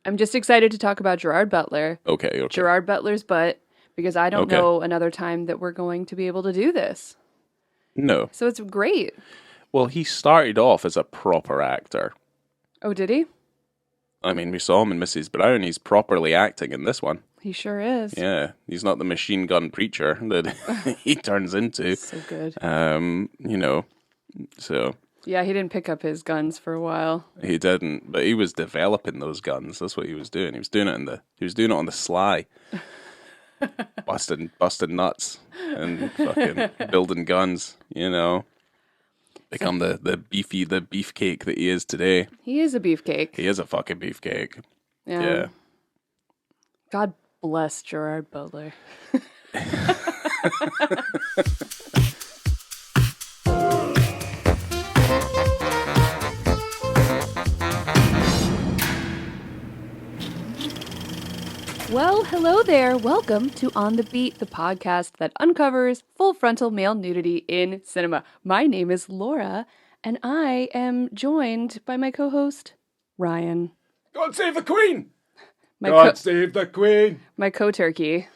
I'm just excited to talk about Gerard Butler. Okay. Gerard Butler's butt, because I don't know another time that we're going to be able to do this. No. So it's great. Well, he started off as a proper actor. Oh, did he? I mean, we saw him in Mrs. Brown. He's properly acting in this one. He sure is. Yeah, he's not the machine gun preacher that he turns into. So good. So... Yeah, he didn't pick up his guns for a while. He didn't, but he was developing those guns. That's what he was doing. He was doing it on the sly. busting nuts and fucking building guns, Become the beefcake that he is today. He is a beefcake. He is a fucking beefcake. Yeah. God bless Gerard Butler. Well, hello there. Welcome to On the Beat, the podcast that uncovers full frontal male nudity in cinema. My name is Laura, and I am joined by my co-host, Ryan. God save the Queen! Save the Queen! My co-turkey.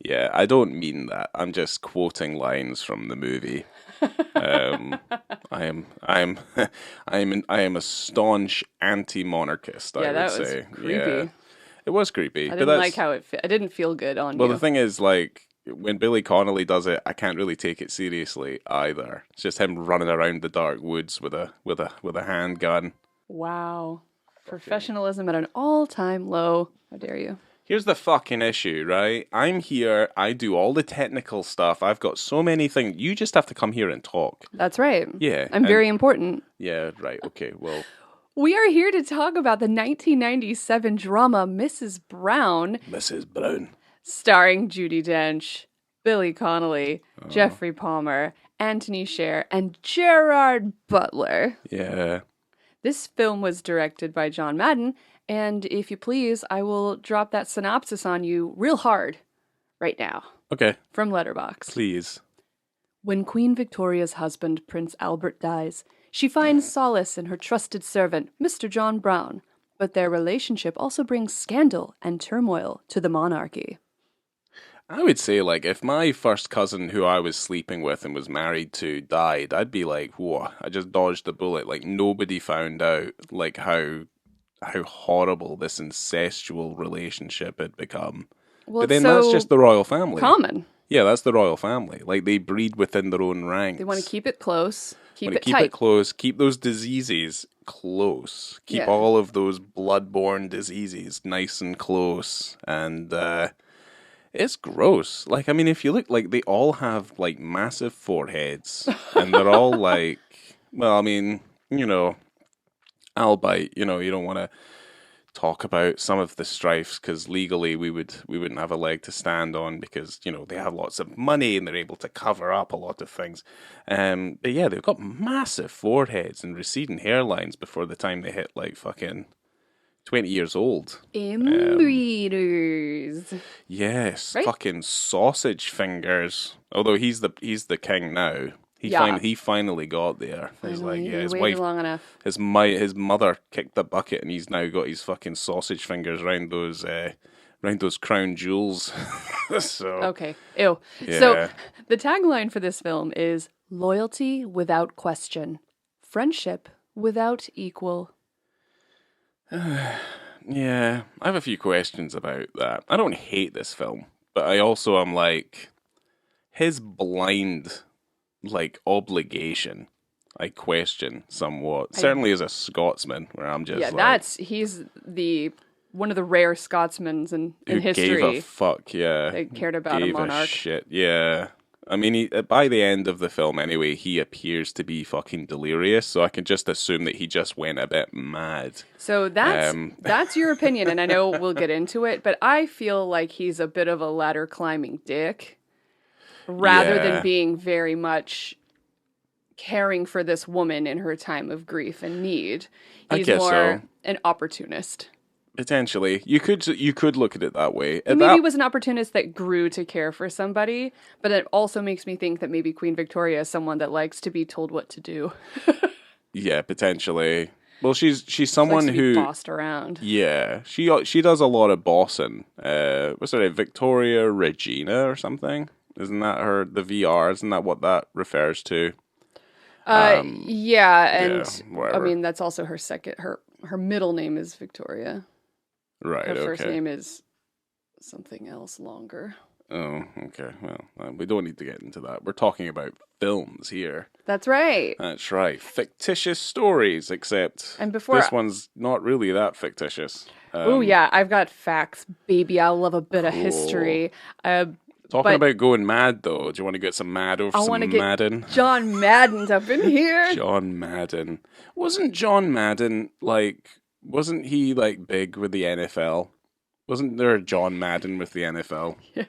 Yeah, I don't mean that. I'm just quoting lines from the movie. I am a staunch anti-monarchist, I would say. That was creepy. Yeah. It was creepy. I didn't like how it I didn't feel good on Well, you. the thing is, like, when Billy Connolly does it, I can't really take it seriously either. It's just him running around the dark woods with a handgun. Wow. Professionalism at an all-time low. How dare you? Here's the fucking issue, right? I'm here, I do all the technical stuff, I've got so many things, you just have to come here and talk. That's right. Yeah. I'm very important. Yeah, right, okay, well... We are here to talk about the 1997 drama Mrs. Brown. Mrs. Brown. Starring Judi Dench, Billy Connolly, Geoffrey Palmer, Anthony Sher, and Gerard Butler. Yeah. This film was directed by John Madden, and if you please, I will drop that synopsis on you real hard right now. Okay. From Letterboxd. Please. When Queen Victoria's husband, Prince Albert, dies, she finds solace in her trusted servant, Mr. John Brown, but their relationship also brings scandal and turmoil to the monarchy. I would say, like, if my first cousin who I was sleeping with and was married to died, I'd be like, whoa, I just dodged a bullet. Like, nobody found out, like, how horrible this incestual relationship had become. Well, but then that's just the royal family. Common. Yeah, that's the royal family. Like, they breed within their own ranks. They want to keep it close. Keep it keep tight. It close. Keep those diseases close. Keep all of those blood-borne diseases nice and close. And it's gross. Like, I mean, if you look, like, they all have, like, massive foreheads. And they're all, like, well, I mean, albeit, you don't want to talk about some of the strifes because legally we wouldn't have a leg to stand on because they have lots of money and they're able to cover up a lot of things. But yeah, they've got massive foreheads and receding hairlines before the time they hit like fucking 20 years old. Inbreeders. Yes, right? Fucking sausage fingers. Although he's the king now. He finally got there. He's like, yeah, his wife, long enough. His mother kicked the bucket, and he's now got his fucking sausage fingers around those crown jewels. So okay, ew. Yeah. So the tagline for this film is loyalty without question, friendship without equal. Yeah, I have a few questions about that. I don't hate this film, but I also am like his blind. Like obligation, I question somewhat. Certainly as a Scotsman, where I'm just he's one of the rare Scotsmen in history. Gave a fuck, yeah. They cared about a monarch. Shit, yeah. I mean, by the end of the film, anyway, he appears to be fucking delirious. So I can just assume that he just went a bit mad. So that's your opinion, and I know we'll get into it, but I feel like he's a bit of a ladder climbing dick. Rather than being very much caring for this woman in her time of grief and need. He's more an opportunist. Potentially. You could look at it that way. Maybe he was an opportunist that grew to care for somebody, but it also makes me think that maybe Queen Victoria is someone that likes to be told what to do. Yeah, potentially. Well, she's someone likes to be who bossed around. Yeah, she does a lot of bossing. What's her name? Victoria Regina or something? Isn't that her? The VR? Isn't that what that refers to? Yeah, and I whatever. mean that's also her second. Her middle name is Victoria. Right. Her Okay. first name is something else longer. Oh, okay. Well, we don't need to get into that. We're talking about films here. That's right. That's right. Fictitious stories, except And before this one's not really that fictitious. Oh yeah, I've got facts, baby. I love a bit of history. Talking about going mad, though. Do you want to get some mad over some Madden? John Madden's up in here. John Madden. Wasn't John Madden, wasn't he, big with the NFL? Wasn't there a John Madden with the NFL? Yes.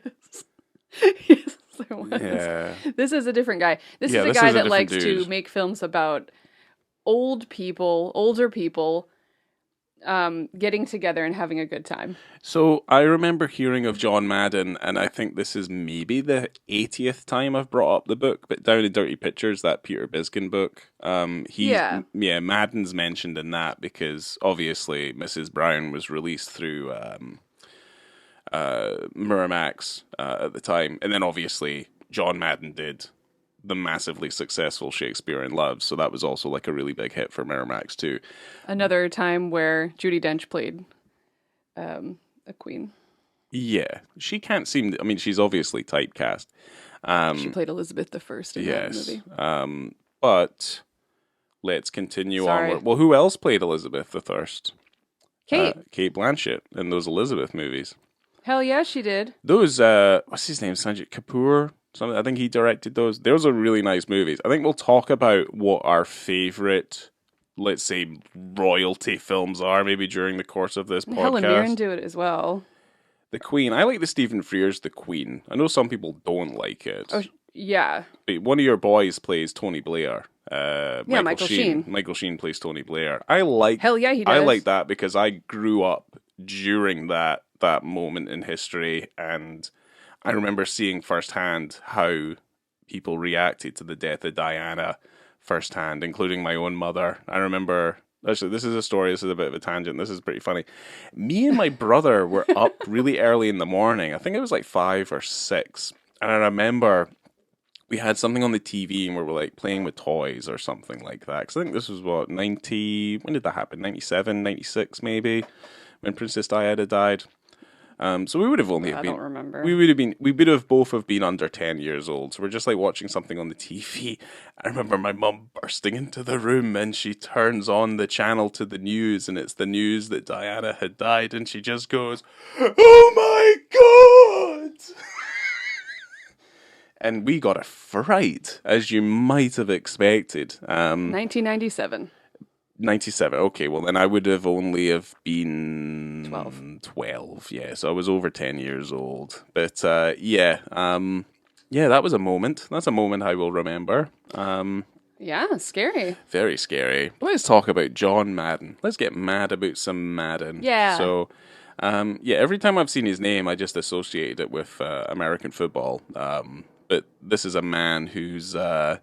Yes, there was. Yeah. This is a different guy. This is a guy that likes to make films about older people, getting together and having a good time. So I remember hearing of John Madden, and I think this is maybe the 80th time I've brought up the book, but Down in Dirty Pictures, that Peter Biskin book, Madden's mentioned in that because obviously Mrs. Brown was released through Miramax at the time, and then obviously John Madden did the massively successful Shakespeare in Love, so that was also a really big hit for Miramax too. Another time where Judi Dench played a queen. Yeah, she can't seem to, I mean, she's obviously typecast. She played Elizabeth I in that movie. But let's continue onward. Well, who else played Elizabeth I? Kate Blanchett in those Elizabeth movies. Hell yeah, she did. Those, what's his name? Sanjit Kapoor? I think he directed those. Those are really nice movies. I think we'll talk about what our favorite, let's say, royalty films are maybe during the course of this podcast. Helen Mirren do it as well. The Queen. I like the Stephen Frears The Queen. I know some people don't like it. Oh, yeah. But one of your boys plays Tony Blair. Michael Sheen. Michael Sheen plays Tony Blair. Hell yeah, he does. I like that because I grew up during that moment in history, and I remember seeing firsthand how people reacted to the death of Diana firsthand, including my own mother. I remember, actually, this is a story, this is a bit of a tangent, this is pretty funny. Me and my brother were up really early in the morning. I think it was 5 or 6. And I remember we had something on the TV and we were playing with toys or something like that. Because I think this was when did that happen? 97, 96 maybe, when Princess Diana died. So we would have only been. I don't remember. We would have both have been under 10 years old. So we're just watching something on the TV. I remember my mum bursting into the room and she turns on the channel to the news, and it's the news that Diana had died, and she just goes, "Oh my God!" And we got a fright, as you might have expected. 1997. 97. Okay, well then I would have only have been 12. Yeah, so I was over 10 years old. But that was a moment. That's a moment I will remember. Yeah, scary. Very scary. But let's talk about John Madden. Let's get mad about some Madden. Yeah. So, every time I've seen his name, I just associate it with American football. But this is a man who's done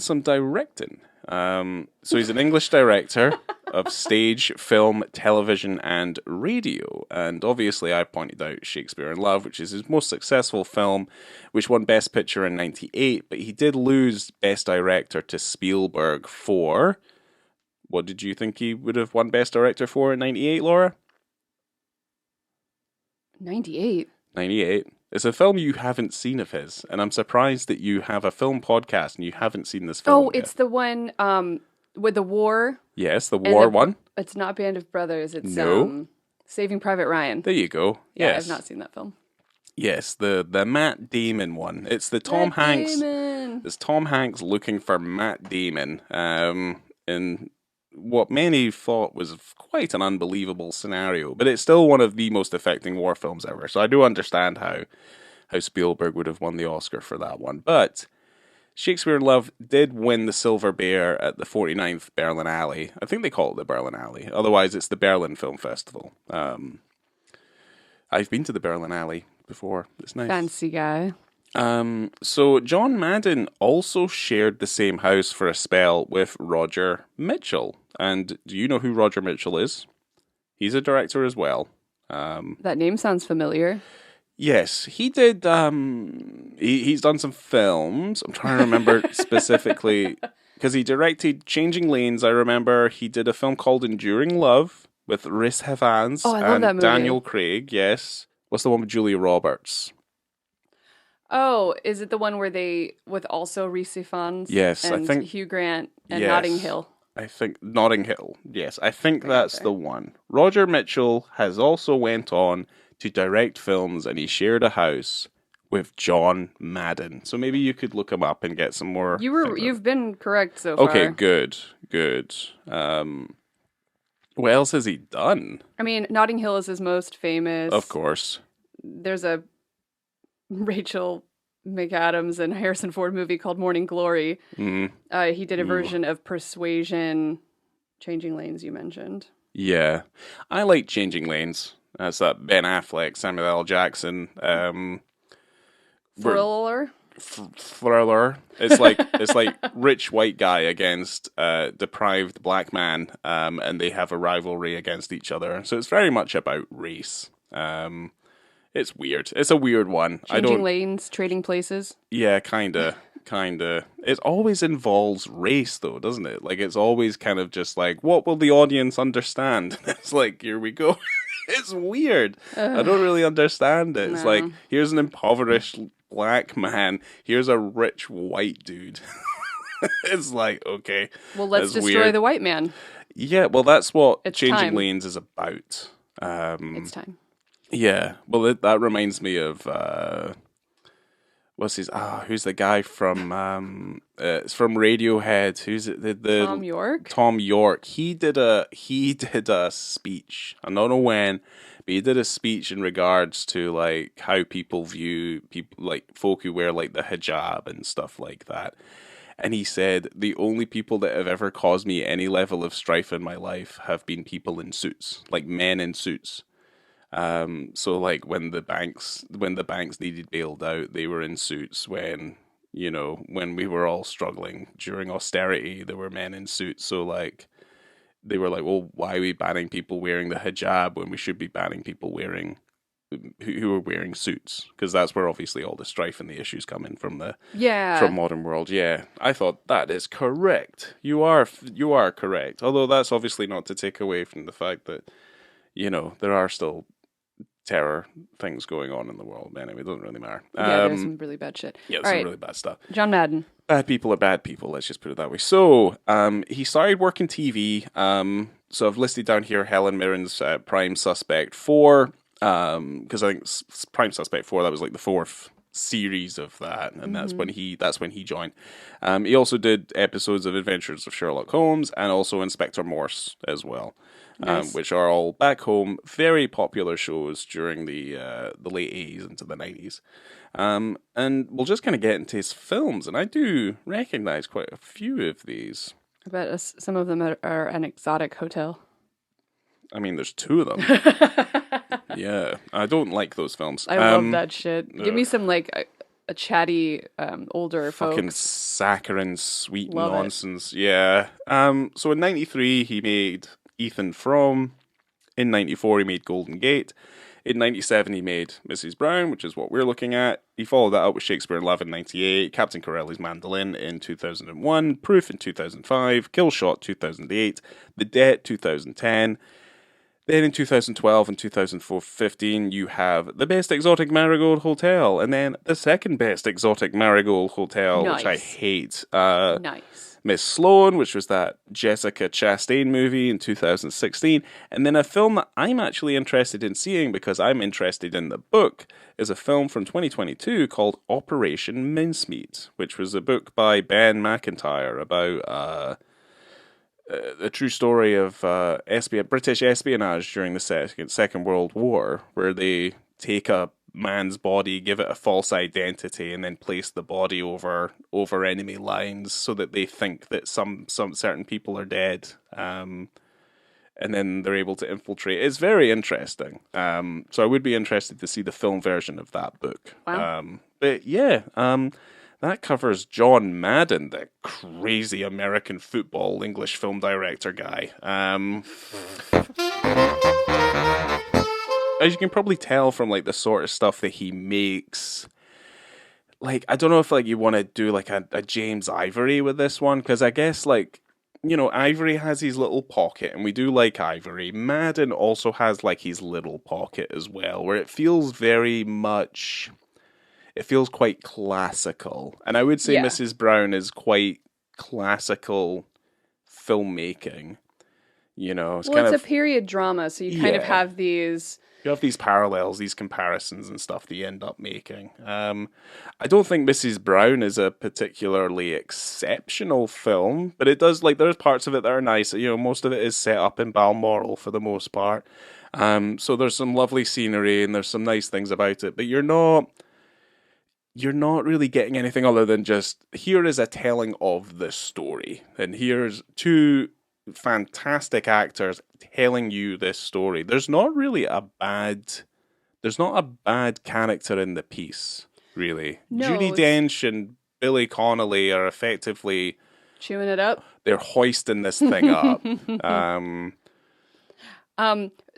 some directing. So he's an English director of stage, film, television, and radio. And obviously I pointed out Shakespeare in Love, which is his most successful film, which won Best Picture in 98, but he did lose Best Director to Spielberg for... What did you think he would have won Best Director for in 98, Laura? 98? 98. It's a film you haven't seen of his, and I'm surprised that you have a film podcast and you haven't seen this film yet. It's the one with the war. Yes, the war one. It's not Band of Brothers. It's Saving Private Ryan. There you go. Yeah, yes. I've not seen that film. Yes, the Matt Damon one. It's the Tom Hanks. Damon. It's Tom Hanks looking for Matt Damon. In what many thought was quite an unbelievable scenario, but it's still one of the most affecting war films ever. So I do understand how Spielberg would have won the Oscar for that one. But Shakespeare in Love did win the Silver Bear at the 49th Berlinale. I think they call it the Berlinale. Otherwise, it's the Berlin Film Festival. I've been to the Berlinale before. It's nice. Fancy guy. So John Madden also shared the same house for a spell with Roger Mitchell. And do you know who Roger Mitchell is? He's a director as well. That name sounds familiar. Yes, he did. He's done some films. I'm trying to remember specifically because he directed Changing Lanes. I remember he did a film called Enduring Love with Rhys Ifans Oh, I love and that movie. Daniel Craig. Yes, what's the one with Julia Roberts? Oh, is it the one where they with also Rhys Ifans? Yes, and I think Hugh Grant and yes. Notting Hill. I think Notting Hill. Yes, I think that's the one. Roger Mitchell has also went on to direct films, and he shared a house with John Madden. So maybe you could look him up and get some more. You've been correct so far. Okay, good. What else has he done? I mean, Notting Hill is his most famous. Of course. There's a Rachel McAdams and Harrison Ford movie called Morning Glory. Mm-hmm. He did a version of Persuasion, Changing Lanes you mentioned. Yeah. I like Changing Lanes. That's that Ben Affleck, Samuel L. Jackson. Thriller? Thriller. It's like rich white guy against deprived black man, and they have a rivalry against each other. So it's very much about race. It's weird. It's a weird one. Changing lanes, trading places. Yeah, kinda. It always involves race, though, doesn't it? Like, it's always kind of just like, what will the audience understand? It's like, here we go. It's weird. I don't really understand it. It's like, here's an impoverished black man. Here's a rich white dude. It's like, okay. Well, let's destroy the white man. Yeah, well, that's what Changing time. Lanes is about. It's time. Yeah, well, that reminds me of who's the guy from it's from Radiohead? Who's it? The Tom York. Tom York. He did a speech. I don't know when, but he did a speech in regards to like how people view people like folk who wear like the hijab and stuff like that. And he said, the only people that have ever caused me any level of strife in my life have been people in suits, like men in suits. So like when the banks needed bailed out, they were in suits. When we were all struggling during austerity, there were men in suits. So like they were like, well, why are we banning people wearing the hijab when we should be banning people who are wearing suits? Because that's where obviously all the strife and the issues come in from from modern world. Yeah, I thought that is correct. You are correct. Although that's obviously not to take away from the fact that there are still terror things going on in the world. Anyway, it doesn't really matter. Yeah, there's some really bad shit. Yeah, there's some really bad stuff. John Madden. Bad people are bad people, let's just put it that way. So, he started working TV. So I've listed down here Helen Mirren's Prime Suspect 4, because I think Prime Suspect 4, that was like the fourth series of that, and that's when he joined. He also did episodes of Adventures of Sherlock Holmes and also Inspector Morse as well. Nice. Which are all back home, very popular shows during the late 80s into the 90s. And we'll just kind of get into his films, and I do recognize quite a few of these. I bet some of them are An Exotic Hotel. I mean, there's two of them. Yeah, I don't like those films. I love that shit. Give me some like a chatty older fucking folks. saccharine sweet Love nonsense. It. Yeah. So in 93 he made Ethan Frome. In 94 he made Golden Gate. In 97 he made Mrs. Brown, which is what we're looking at. He followed that up with Shakespeare in Love in 98, Captain Corelli's Mandolin in 2001, Proof in 2005, Kill Shot 2008, The Debt 2010. Then in 2012 and 2015 you have The Best Exotic Marigold Hotel, and then The Second Best Exotic Marigold Hotel, nice. Which I hate. Nice. Miss Sloane, which was that Jessica Chastain movie in 2016, and then a film that I'm actually interested in seeing because I'm interested in the book is a film from 2022 called Operation Mincemeat, which was a book by Ben McIntyre about a true story of British espionage during the Second World War, where they take a man's body, give it a false identity, and then place the body over enemy lines so that they think that some certain people are dead. And and then they're able to infiltrate. It's very interesting. So I would be interested to see the film version of that book. Wow. But yeah, that covers John Madden, the crazy American football English film director guy. As you can probably tell from like the sort of stuff that he makes, like I don't know if like you want to do like a James Ivory with this one, because I guess like, you know, Ivory has his little pocket, and we do like Ivory. Madden also has like his little pocket as well, where it feels very much, it feels quite classical. And I would say Mrs. Brown is quite classical filmmaking. You know, it's a period drama, so you kind of have these... You have these parallels, these comparisons and stuff that you end up making. I don't think Mrs. Brown is a particularly exceptional film, but it does, like, there's parts of it that are nice. You know, most of it is set up in Balmoral for the most part. So there's some lovely scenery and there's some nice things about it, but you're not really getting anything other than just, here is a telling of the story. And here's two fantastic actors telling you this story. There's not a bad character in the piece, really. No, Judi Dench and Billy Connolly are effectively chewing it up. They're hoisting this thing up.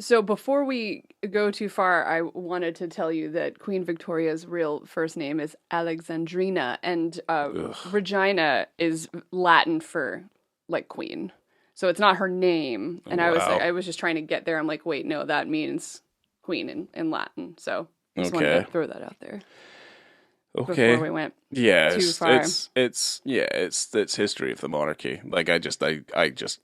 So before we go too far, I wanted to tell you that Queen Victoria's real first name is Alexandrina, and Regina is Latin for like queen. So it's not her name. And I was just trying to get there. I'm like, wait, no, that means queen in Latin. So I just wanted to throw that out there. Okay. Before we went too far. It's history of the monarchy. Like I just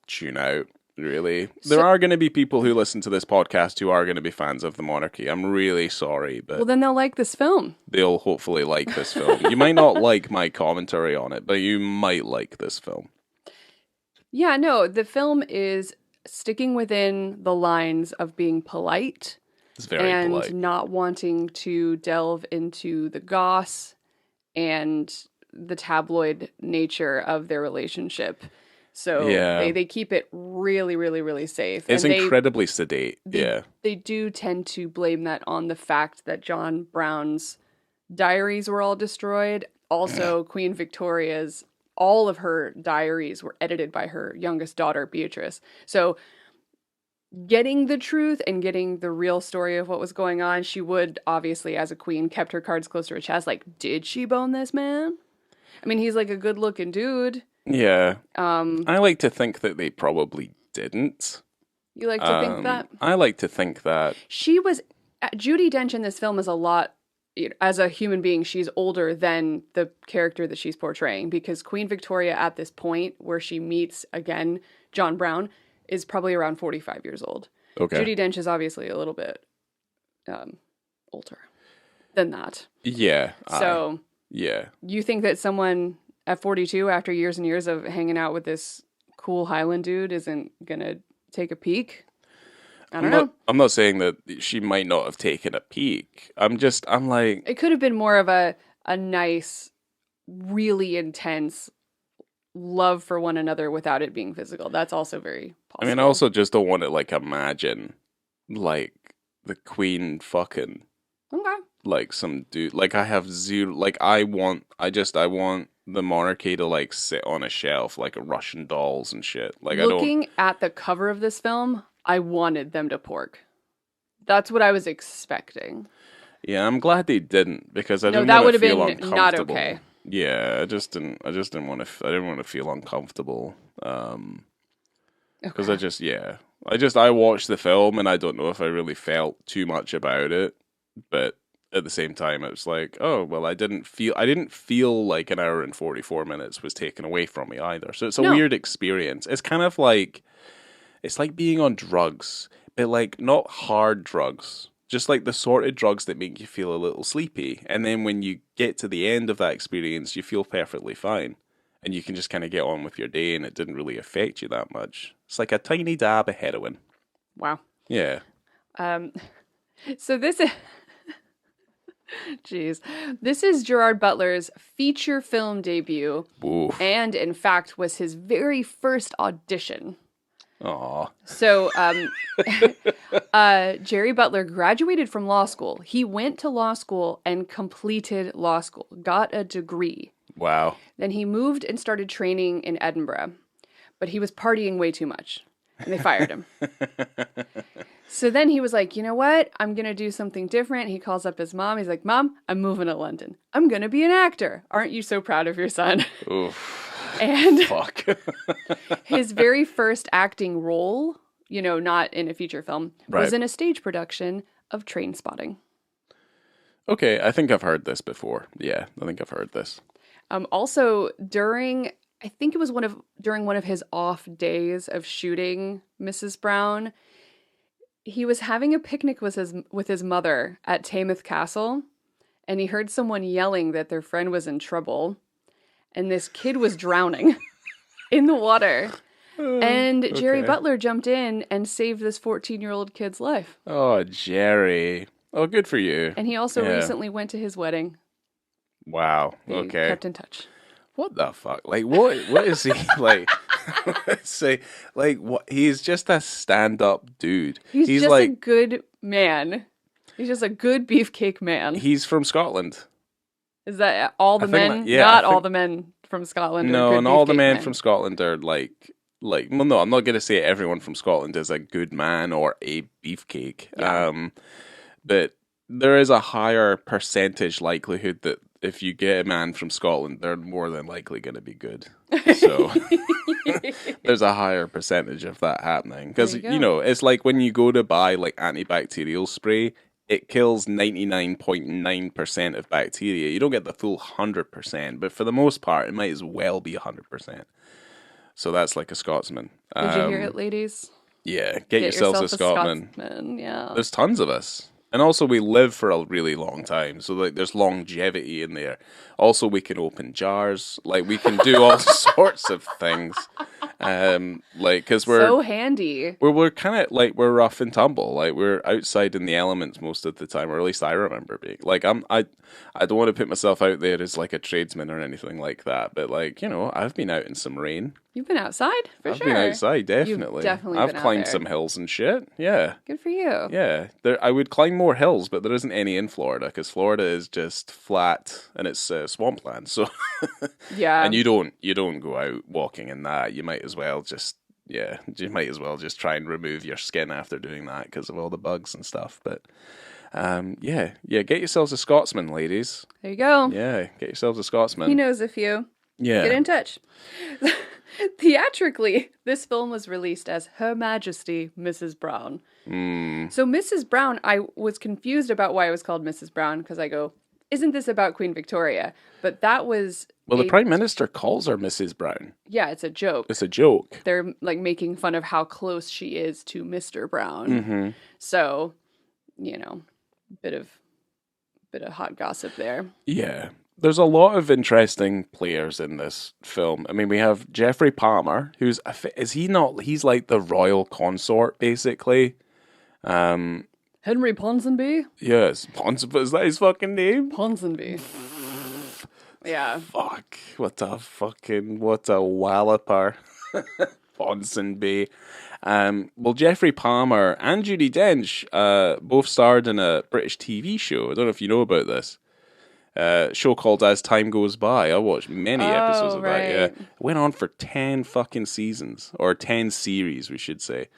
tune out, really. There are going to be people who listen to this podcast who are going to be fans of the monarchy. I'm really sorry, but well, then they'll like this film. They'll hopefully like this film. You might not like my commentary on it, but you might like this film. Yeah, no, the film is sticking within the lines of being polite. It's very polite. And not wanting to delve into the goss and the tabloid nature of their relationship. So they keep it really, really, really safe. It's incredibly sedate. They do tend to blame that on the fact that John Brown's diaries were all destroyed. Also, Queen Victoria's, all of her diaries were edited by her youngest daughter, Beatrice. So getting the truth and getting the real story of what was going on, she would obviously, as a queen, kept her cards close to her chest. Like, did she bone this man? I mean, he's like a good looking dude. Yeah. I like to think that they probably didn't. You like to think that? I like to think that. Judi Dench in this film is a lot, as a human being, she's older than the character that she's portraying, because Queen Victoria at this point where she meets again John Brown is probably around 45 years old. Okay. Judi Dench is obviously a little bit older than that. Yeah. So you think that someone at 42, after years and years of hanging out with this cool Highland dude, isn't gonna take a peek? I don't know. I'm not saying that she might not have taken a peek. I'm like... It could have been more of a nice, really intense love for one another without it being physical. That's also very possible. I mean, I also just don't want to, like, imagine, like, the queen fucking... Okay. Like, some dude... Like, I have zero... Like, I want the monarchy to, like, sit on a shelf, like, Russian dolls and shit. Like, Looking at the cover of this film, I wanted them to pork. That's what I was expecting. Yeah, I'm glad they didn't, because I didn't want to feel uncomfortable. Not okay. Yeah, I didn't want to feel uncomfortable. Because I watched the film and I don't know if I really felt too much about it, but at the same time it was like, oh well, I didn't feel like an hour and 44 minutes was taken away from me either. So it's a weird experience. It's kind of like, it's like being on drugs, but like not hard drugs. Just like the sort of drugs that make you feel a little sleepy. And then when you get to the end of that experience, you feel perfectly fine. And you can just kind of get on with your day and it didn't really affect you that much. It's like a tiny dab of heroin. Wow. Yeah. So this is... Jeez. This is Gerard Butler's feature film debut. Oof. And in fact was his very first audition. Aw. So, Jerry Butler graduated from law school. He went to law school and completed law school, got a degree. Wow. Then he moved and started training in Edinburgh, but he was partying way too much, and they fired him. So then he was like, you know what? I'm going to do something different. He calls up his mom. He's like, Mom, I'm moving to London. I'm going to be an actor. Aren't you so proud of your son? Oof. And Fuck. his very first acting role, not in a feature film, was in a stage production of Trainspotting. Okay, I think I've heard this before. Yeah, I think I've heard this. Also, I think it was during one of his off days of shooting Mrs. Brown, he was having a picnic with his mother at Taymouth Castle, and he heard someone yelling that their friend was in trouble, and this kid was drowning in the water. And Jerry Butler jumped in and saved this 14-year-old kid's life. Oh, Jerry. Oh, good for you. And he also recently went to his wedding. Wow. They Okay. kept in touch. What the fuck? Like, what is he like? Say, like, what? He's just a stand-up dude. He's just like a good man. He's just a good beefcake man. He's from Scotland. Is that all the men? Not all the men from Scotland. No, are and all the men from Scotland are like, well, no, I'm not going to say everyone from Scotland is a good man or a beefcake. Yeah. But there is a higher percentage likelihood that if you get a man from Scotland, they're more than likely going to be good. So there's a higher percentage of that happening. Because, it's like when you go to buy like antibacterial spray, it kills 99.9% of bacteria. You don't get the full 100%, but for the most part, it might as well be 100%. So that's like a Scotsman. Did you hear it, ladies? Yeah, get yourselves a Scotsman. Yeah. There's tons of us. And also we live for a really long time. So like there's longevity in there. Also we can open jars. Like we can do all sorts of things. Like cuz we're so handy. We're kind of like we're rough and tumble. Like we're outside in the elements most of the time, or at least I remember being. Like I don't want to put myself out there as like a tradesman or anything like that, but like, I've been out in some rain. You've been outside? Sure. I've been outside, definitely. You've definitely I've been out climbed there. some hills and shit. Yeah. Good for you. Yeah. I would climb more hills, but there isn't any in Florida because Florida is just flat and it's swampland. So yeah. And you don't go out walking in that. You might as well just try and remove your skin after doing that because of all the bugs and stuff. But get yourselves a Scotsman, ladies. There you go. Yeah, get yourselves a Scotsman. He knows a few. Yeah. Get in touch. Theatrically, this film was released as Her Majesty Mrs. Brown. So Mrs. Brown, I was confused about why it was called Mrs. Brown because I go, isn't this about Queen Victoria? But that was... Well, the Prime Minister calls her Mrs. Brown. Yeah, it's a joke. It's a joke. They're like making fun of how close she is to Mr. Brown. Mm-hmm. So, bit of hot gossip there. Yeah. There's a lot of interesting players in this film. I mean, we have Geoffrey Palmer, he's like the royal consort, basically. Henry Ponsonby? Yes, Ponsonby, is that his fucking name? Ponsonby. Yeah. Fuck, what a walloper. Ponsonby. Well, Geoffrey Palmer and Judi Dench both starred in a British TV show. I don't know if you know about this. Show called As Time Goes By. I watched many episodes of that. Yeah, it went on for 10 fucking seasons, or 10 series, we should say.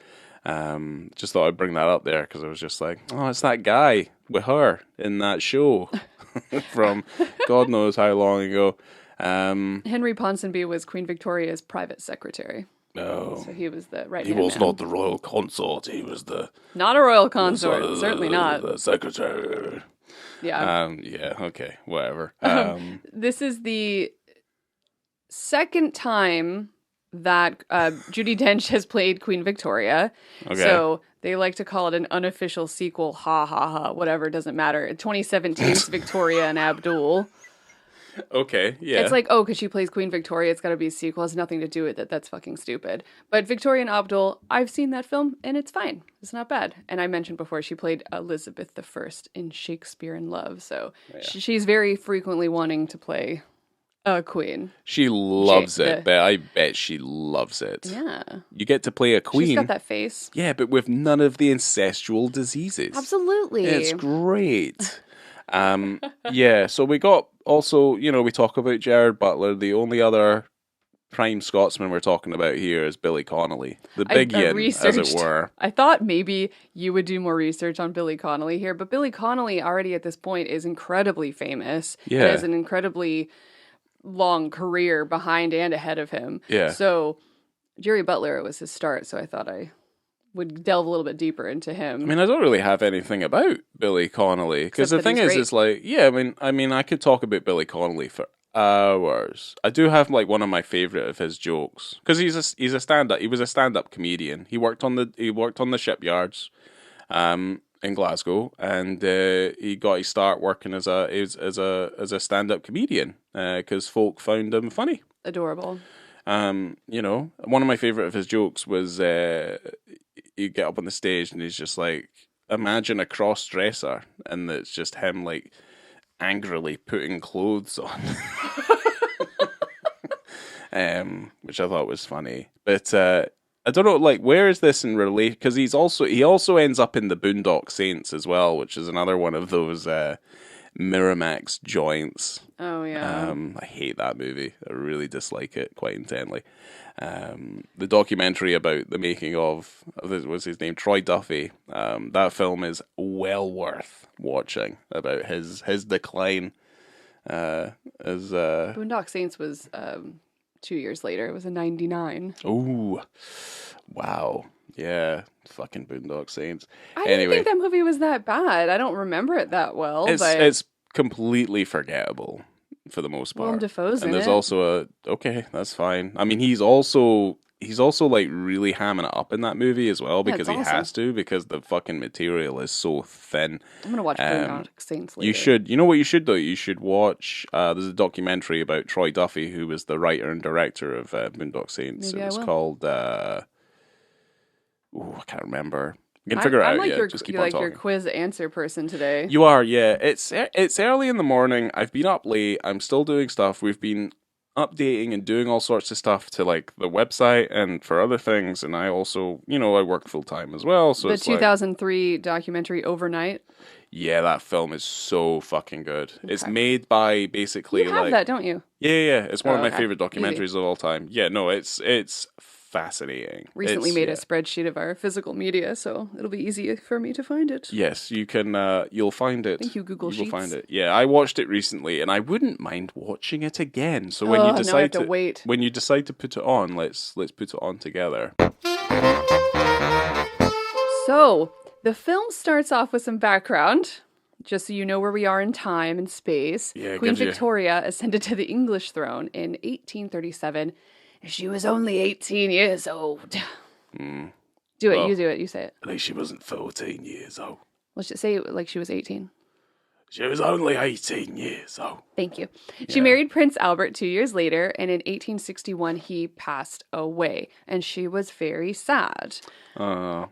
Just thought I'd bring that up there because I was just like, oh, it's that guy with her in that show from God knows how long ago. Henry Ponsonby was Queen Victoria's private secretary. No, so he was the right. He was not the royal consort. He was not a royal consort. Certainly not the secretary. Yeah. Okay. Whatever. This is the second time that Judi Dench has played Queen Victoria. Okay. So they like to call it an unofficial sequel. Ha ha ha. Whatever. Doesn't matter. 2017's Victoria and Abdul. Okay, yeah. It's like, because she plays Queen Victoria, it's got to be a sequel. It has nothing to do with it. That's fucking stupid. But Victoria and Abdul, I've seen that film, and it's fine. It's not bad. And I mentioned before, she played Elizabeth I in Shakespeare in Love. So she's very frequently wanting to play A queen. She loves it, but I bet she loves it. Yeah. You get to play a queen. She's got that face. Yeah, but with none of the incestual diseases. Absolutely. It's great. Yeah, so we got also, we talk about Gerard Butler. The only other prime Scotsman we're talking about here is Billy Connolly, the big yin, as it were. I thought maybe you would do more research on Billy Connolly here, but Billy Connolly already at this point is incredibly famous. Yeah. And has an incredibly long career behind and ahead of him. Yeah. So Gerard Butler was his start, so I thought I would delve a little bit deeper into him. I mean, I don't really have anything about Billy Connolly, because the thing is, it's like, yeah, I mean, I could talk about Billy Connolly for hours. I do have like one of my favorite of his jokes, because he was a stand-up comedian. He worked on the shipyards in Glasgow, and he got his start working as a stand-up comedian because folk found him funny. Adorable. One of my favorite of his jokes was you get up on the stage and he's just like, imagine a cross dresser, and it's just him like angrily putting clothes on. Which I thought was funny. But I don't know, like, where is this in relation? Because he also ends up in the Boondock Saints as well, which is another one of those Miramax joints. Oh yeah. I hate that movie. I really dislike it quite intently. The documentary about the making of was his name, Troy Duffy. That film is well worth watching, about his decline. Boondock Saints was 2 years later. It was in '99. Ooh, wow. Yeah, fucking Boondock Saints. I didn't think that movie was that bad. I don't remember it that well. It's completely forgettable for the most part. Willem Dafoe's and in there's it. also okay, that's fine. I mean, he's also like really hamming it up in that movie as well, because he has to, because the fucking material is so thin. I'm gonna watch Boondock Saints later. You should. You know what you should do? You should watch. There's a documentary about Troy Duffy, who was the writer and director of Boondock Saints. Maybe it was called. I can't remember. You can figure it out. Like just keep on talking. your quiz answer person today. You are, yeah. It's early in the morning. I've been up late. I'm still doing stuff. We've been updating and doing all sorts of stuff to like the website and for other things. And I also, I work full time as well. So the 2003 documentary Overnight. Yeah, that film is so fucking good. Okay. It's made by basically you have that, don't you? Yeah. It's one of my favorite documentaries of all time. Yeah, no, it's fascinating. Recently made a spreadsheet of our physical media, so it'll be easy for me to find it. Yes, you can. You'll find it. Thank you, Google Sheets. You'll find it. Yeah, I watched it recently, and I wouldn't mind watching it again. So when you decide now I have to wait. When you decide to put it on, let's put it on together. So the film starts off with some background, just so you know where we are in time and space. Yeah, Queen Victoria ascended to the English throne in 1837. She was only 18 years old. You do it, you say it. At least she wasn't 14 years old. Let's just say it like she was 18. She was only 18 years old. Thank you. Yeah. She married Prince Albert 2 years later, and in 1861 he passed away, and she was very sad.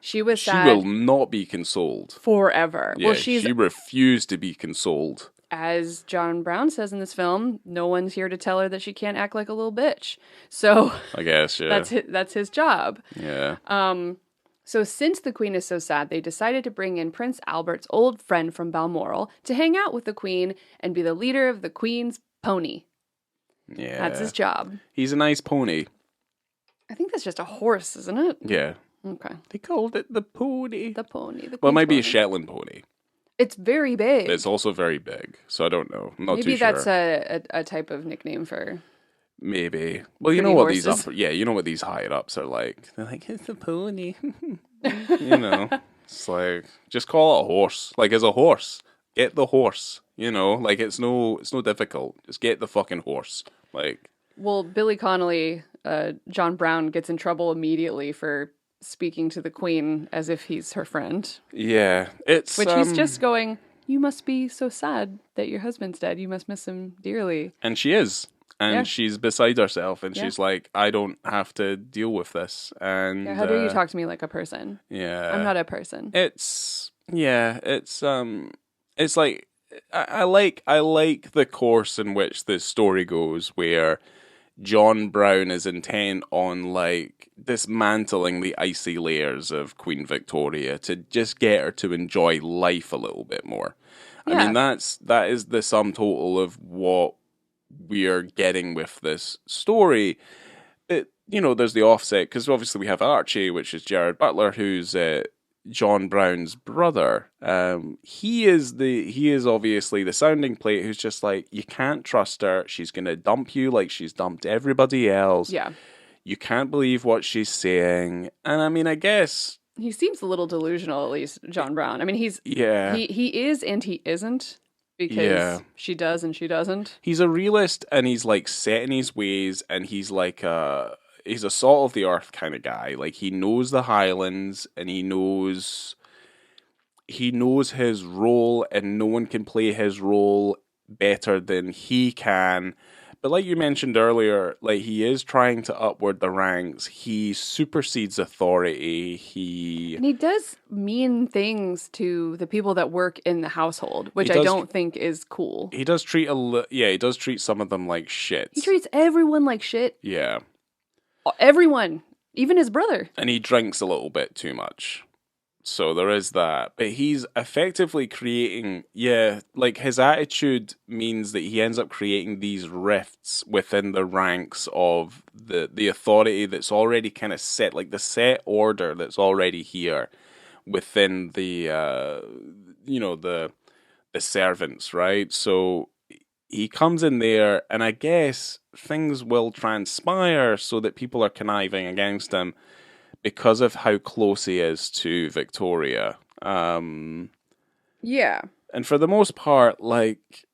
She was sad. She will not be consoled. Forever. Yeah, she refused to be consoled. As John Brown says in this film, no one's here to tell her that she can't act like a little bitch. So I guess, yeah. That's his job. Yeah. So since the Queen is so sad, they decided to bring in Prince Albert's old friend from Balmoral to hang out with the Queen and be the leader of the Queen's pony. Yeah. That's his job. He's a nice pony. I think that's just a horse, isn't it? Yeah. Okay. They called it the pony. The pony. Well, it might be a Shetland pony. It's very big. It's also very big, so I don't know. I'm not Maybe too sure. Maybe that's a type of nickname for. Maybe. Well, you know what horses. You know what these higher ups are like. They're like, it's a pony. It's like, just call it a horse. Like, as a horse, get the horse. Like it's no difficult. Just get the fucking horse. Like. Well, Billy Connolly, John Brown gets in trouble immediately for speaking to the Queen as if he's her friend. Yeah, it's which he's just going, you must be so sad that your husband's dead. You must miss him dearly. And she is. And she's beside herself, and she's like, I don't have to deal with this. And how dare you talk to me like a person? Yeah. I'm not a person. It's like, I like the course in which this story goes, where John Brown is intent on like dismantling the icy layers of Queen Victoria to just get her to enjoy life a little bit more. Yeah. I mean, that is the sum total of what we are getting with this story. But, you know, there's the offset, because obviously we have Archie, which is Gerard Butler, who's John Brown's brother. He is obviously the sounding plate who's just like, you can't trust her. She's going to dump you like she's dumped everybody else. Yeah. You can't believe what she's saying. And I mean, I guess he seems a little delusional, at least John Brown. I mean, he is and he isn't, because she does and she doesn't. He's a realist, and he's like set in his ways, and he's like he's a salt of the earth kind of guy. Like, he knows the Highlands, and he knows his role, and no one can play his role better than he can. But like you mentioned earlier, like, he is trying to upward the ranks. He supersedes authority. And he does mean things to the people that work in the household, which I don't think is cool. He does treat he does treat some of them like shit. He treats everyone like shit. Yeah. Everyone, even his brother. And he drinks a little bit too much. So there is that. But he's effectively creating, like, his attitude means that he ends up creating these rifts within the ranks of the authority that's already kind of set, like the set order that's already here within the servants, right? So he comes in there, and I guess things will transpire so that people are conniving against him, because of how close he is to Victoria. Yeah. And for the most part, like,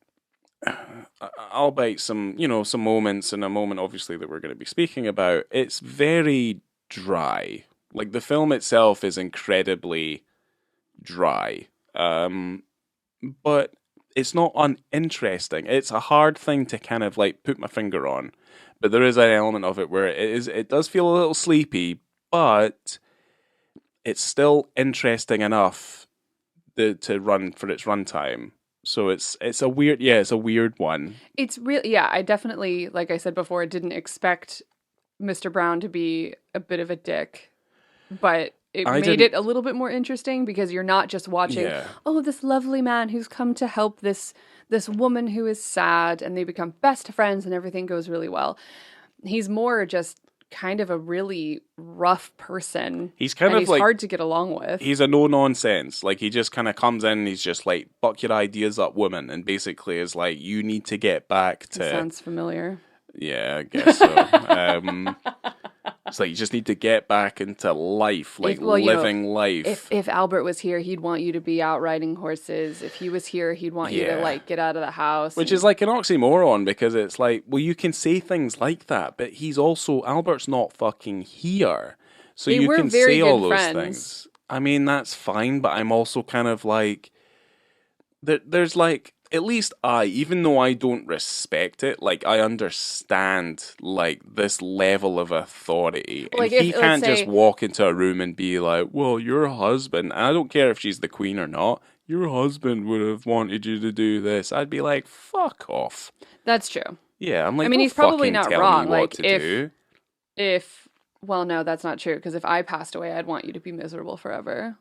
albeit some moments, in a moment obviously that we're going to be speaking about, it's very dry. Like, the film itself is incredibly dry. But it's not uninteresting. It's a hard thing to kind of like put my finger on. But there is an element of it where it does feel a little sleepy, but it's still interesting enough to run for its runtime. So it's a weird one. It's real, I definitely, like I said before, didn't expect Mr. Brown to be a bit of a dick, but it made it a little bit more interesting, because you're not just watching, this lovely man who's come to help this woman who is sad, and they become best friends and everything goes really well. He's more just kind of a really rough person. He's like hard to get along with. He's a no-nonsense. Like, he just kind of comes in and he's just like, buck your ideas up, woman, and basically is like, you need to get back to... That sounds familiar. Yeah, I guess so. It's like, you just need to get back into life, like living life. If Albert was here, he'd want you to be out riding horses. If he was here, he'd want you to like get out of the house. Which is like an oxymoron, because it's like, well, you can say things like that, but Albert's not fucking here. So you can say all those things. I mean, that's fine, but I'm also kind of like, there's like, at least even though I don't respect it, like, I understand, like, this level of authority. And he can't just walk into a room and be like, well, your husband, and I don't care if she's the queen or not, your husband would have wanted you to do this. I'd be like, fuck off. That's true. Yeah, I'm like, I mean, he's probably not wrong. Like, well, no, that's not true, because if I passed away, I'd want you to be miserable forever.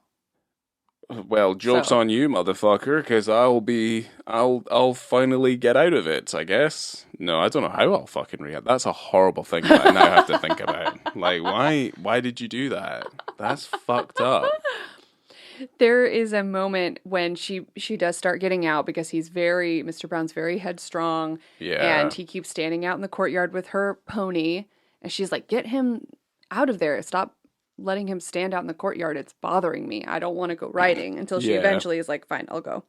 Well, joke's on you, motherfucker, because I'll finally get out of it, I guess. No, I don't know how I'll fucking react. That's a horrible thing that I now have to think about. Like, why did you do that? That's fucked up. There is a moment when she does start getting out, because Mr. Brown's very headstrong. Yeah. And he keeps standing out in the courtyard with her pony, and she's like, get him out of there. Stop letting him stand out in the courtyard. It's bothering me. I don't want to go riding, until she eventually is like, fine, I'll go.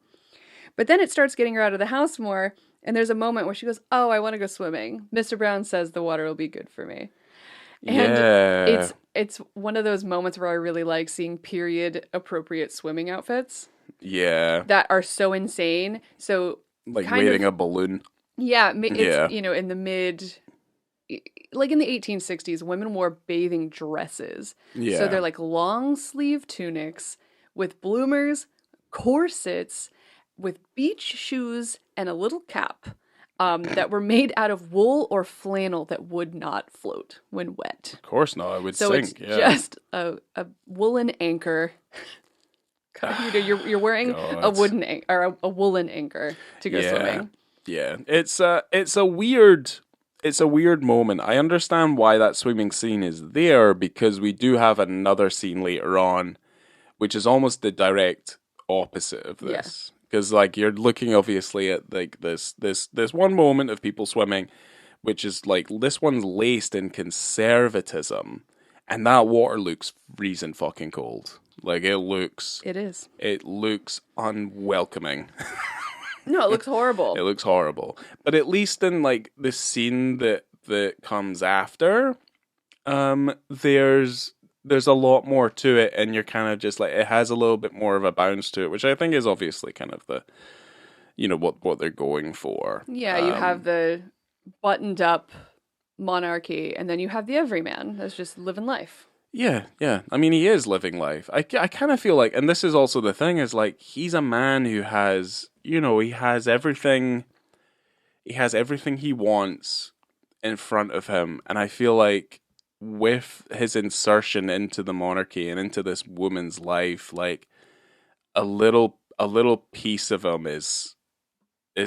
But then it starts getting her out of the house more. And there's a moment where she goes, oh, I want to go swimming. Mr. Brown says the water will be good for me. And it's one of those moments where I really like seeing period appropriate swimming outfits. Yeah. That are so insane. So like waving a balloon. Yeah. It's, in the in the 1860s, women wore bathing dresses. Yeah. So they're like long sleeve tunics with bloomers, corsets, with beach shoes and a little cap that were made out of wool or flannel that would not float when wet. Of course not. I would So sink. it's just a woolen anchor. God, you're wearing a wooden or a woolen anchor to go swimming. Yeah, it's a weird moment. I understand why that swimming scene is there, because we do have another scene later on, which is almost the direct opposite of this. Because like you're looking obviously at like this one moment of people swimming, which is like this one's laced in conservatism, and that water looks freezing fucking cold. Like it looks unwelcoming. No, it looks horrible. It looks horrible. But at least in like the scene that comes after, there's a lot more to it, and you're kind of just like, it has a little bit more of a bounce to it, which I think is obviously kind of the, what they're going for. Yeah, you have the buttoned up monarchy, and then you have the everyman that's just living life. Yeah. I mean, he is living life. I kind of feel like, and this is also the thing, is like, he's a man who has, he has everything he wants in front of him. And I feel like with his insertion into the monarchy and into this woman's life, like a little piece of him is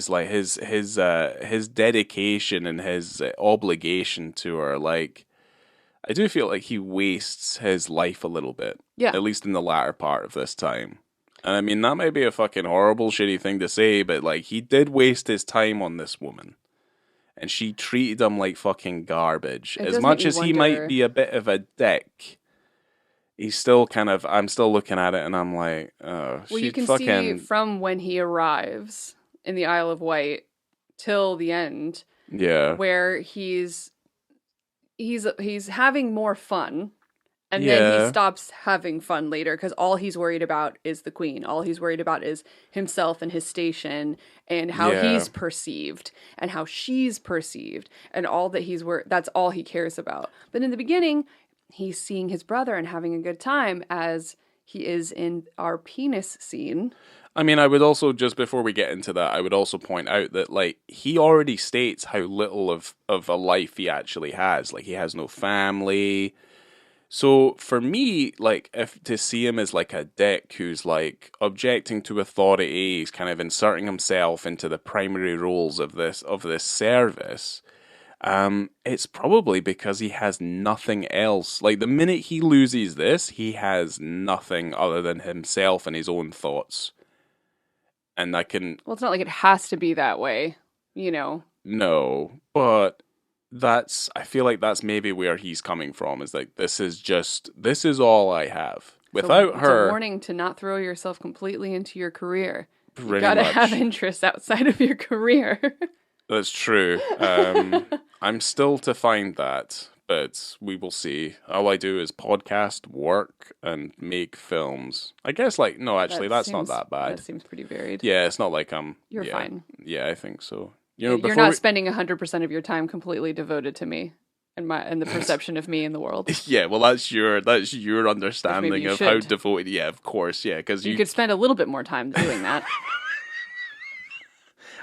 like his dedication and his obligation to her. Like, I do feel like he wastes his life a little bit. Yeah. At least in the latter part of this time. And I mean, that might be a fucking horrible, shitty thing to say, but like, he did waste his time on this woman. And she treated him like fucking garbage. As much as he might be a bit of a dick, he's still kind of, I'm still looking at it and I'm like, oh, well, you can see from when he arrives in the Isle of Wight till the end. Yeah. Where he's having more fun, and then he stops having fun later because all he's worried about is the queen. All he's worried about is himself and his station and how he's perceived and how she's perceived, and all that that's all he cares about. But in the beginning, he's seeing his brother and having a good time, as he is in our penis scene. I mean, I would also, just before we get into that, I would also point out that, like, he already states how little of a life he actually has. Like, he has no family. So, for me, like, if to see him as, like, a dick who's, like, objecting to authority, he's kind of inserting himself into the primary roles of this service, it's probably because he has nothing else. Like, the minute he loses this, he has nothing other than himself and his own thoughts. And I can... Well, it's not like it has to be that way, No, but I feel like that's maybe where he's coming from, is like, this is all I have. Without her... It's a warning to not throw yourself completely into your career. You gotta have interests outside of your career. That's true. I'm still to find that, but we will see. All I do is podcast, work, and make films. I guess, like, no, actually, that's not that bad. That seems pretty varied. Yeah, it's not like You're fine. Yeah, I think so. You're not spending 100% of your time completely devoted to me and the perception of me in the world. Yeah, well, that's your understanding of how devoted. Yeah, of course. Yeah, because you could spend a little bit more time doing that.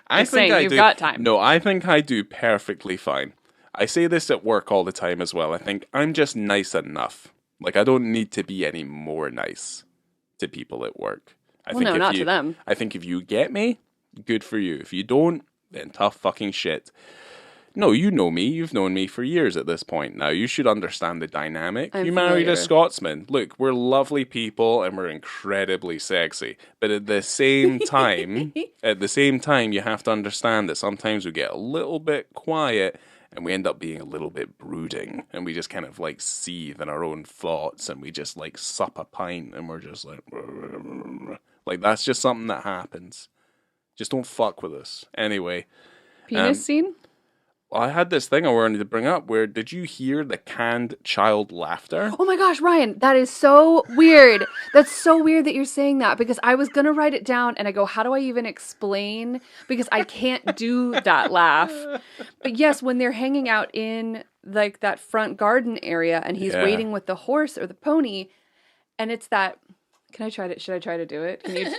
I think you've got time. No, I think I do perfectly fine. I say this at work all the time as well. I think I'm just nice enough. Like, I don't need to be any more nice to people at work. Not to them. I think if you get me, good for you. If you don't, then tough fucking shit. No, you know me. You've known me for years at this point now. You should understand the dynamic. You married a Scotsman. Look, we're lovely people and we're incredibly sexy. But at the same time, you have to understand that sometimes we get a little bit quiet and we end up being a little bit brooding, and we just kind of like seethe in our own thoughts, and we just like sup a pint, and we're just like that's just something that happens. Just don't fuck with us. Anyway. Penis scene? I had this thing I wanted to bring up where, did you hear the canned child laughter? Oh my gosh, Ryan, that is so weird. That's so weird that you're saying that, because I was going to write it down and I go, how do I even explain? Because I can't do that laugh. But yes, when they're hanging out in like that front garden area and he's waiting with the horse or the pony, and it's that, should I try to do it? Can you?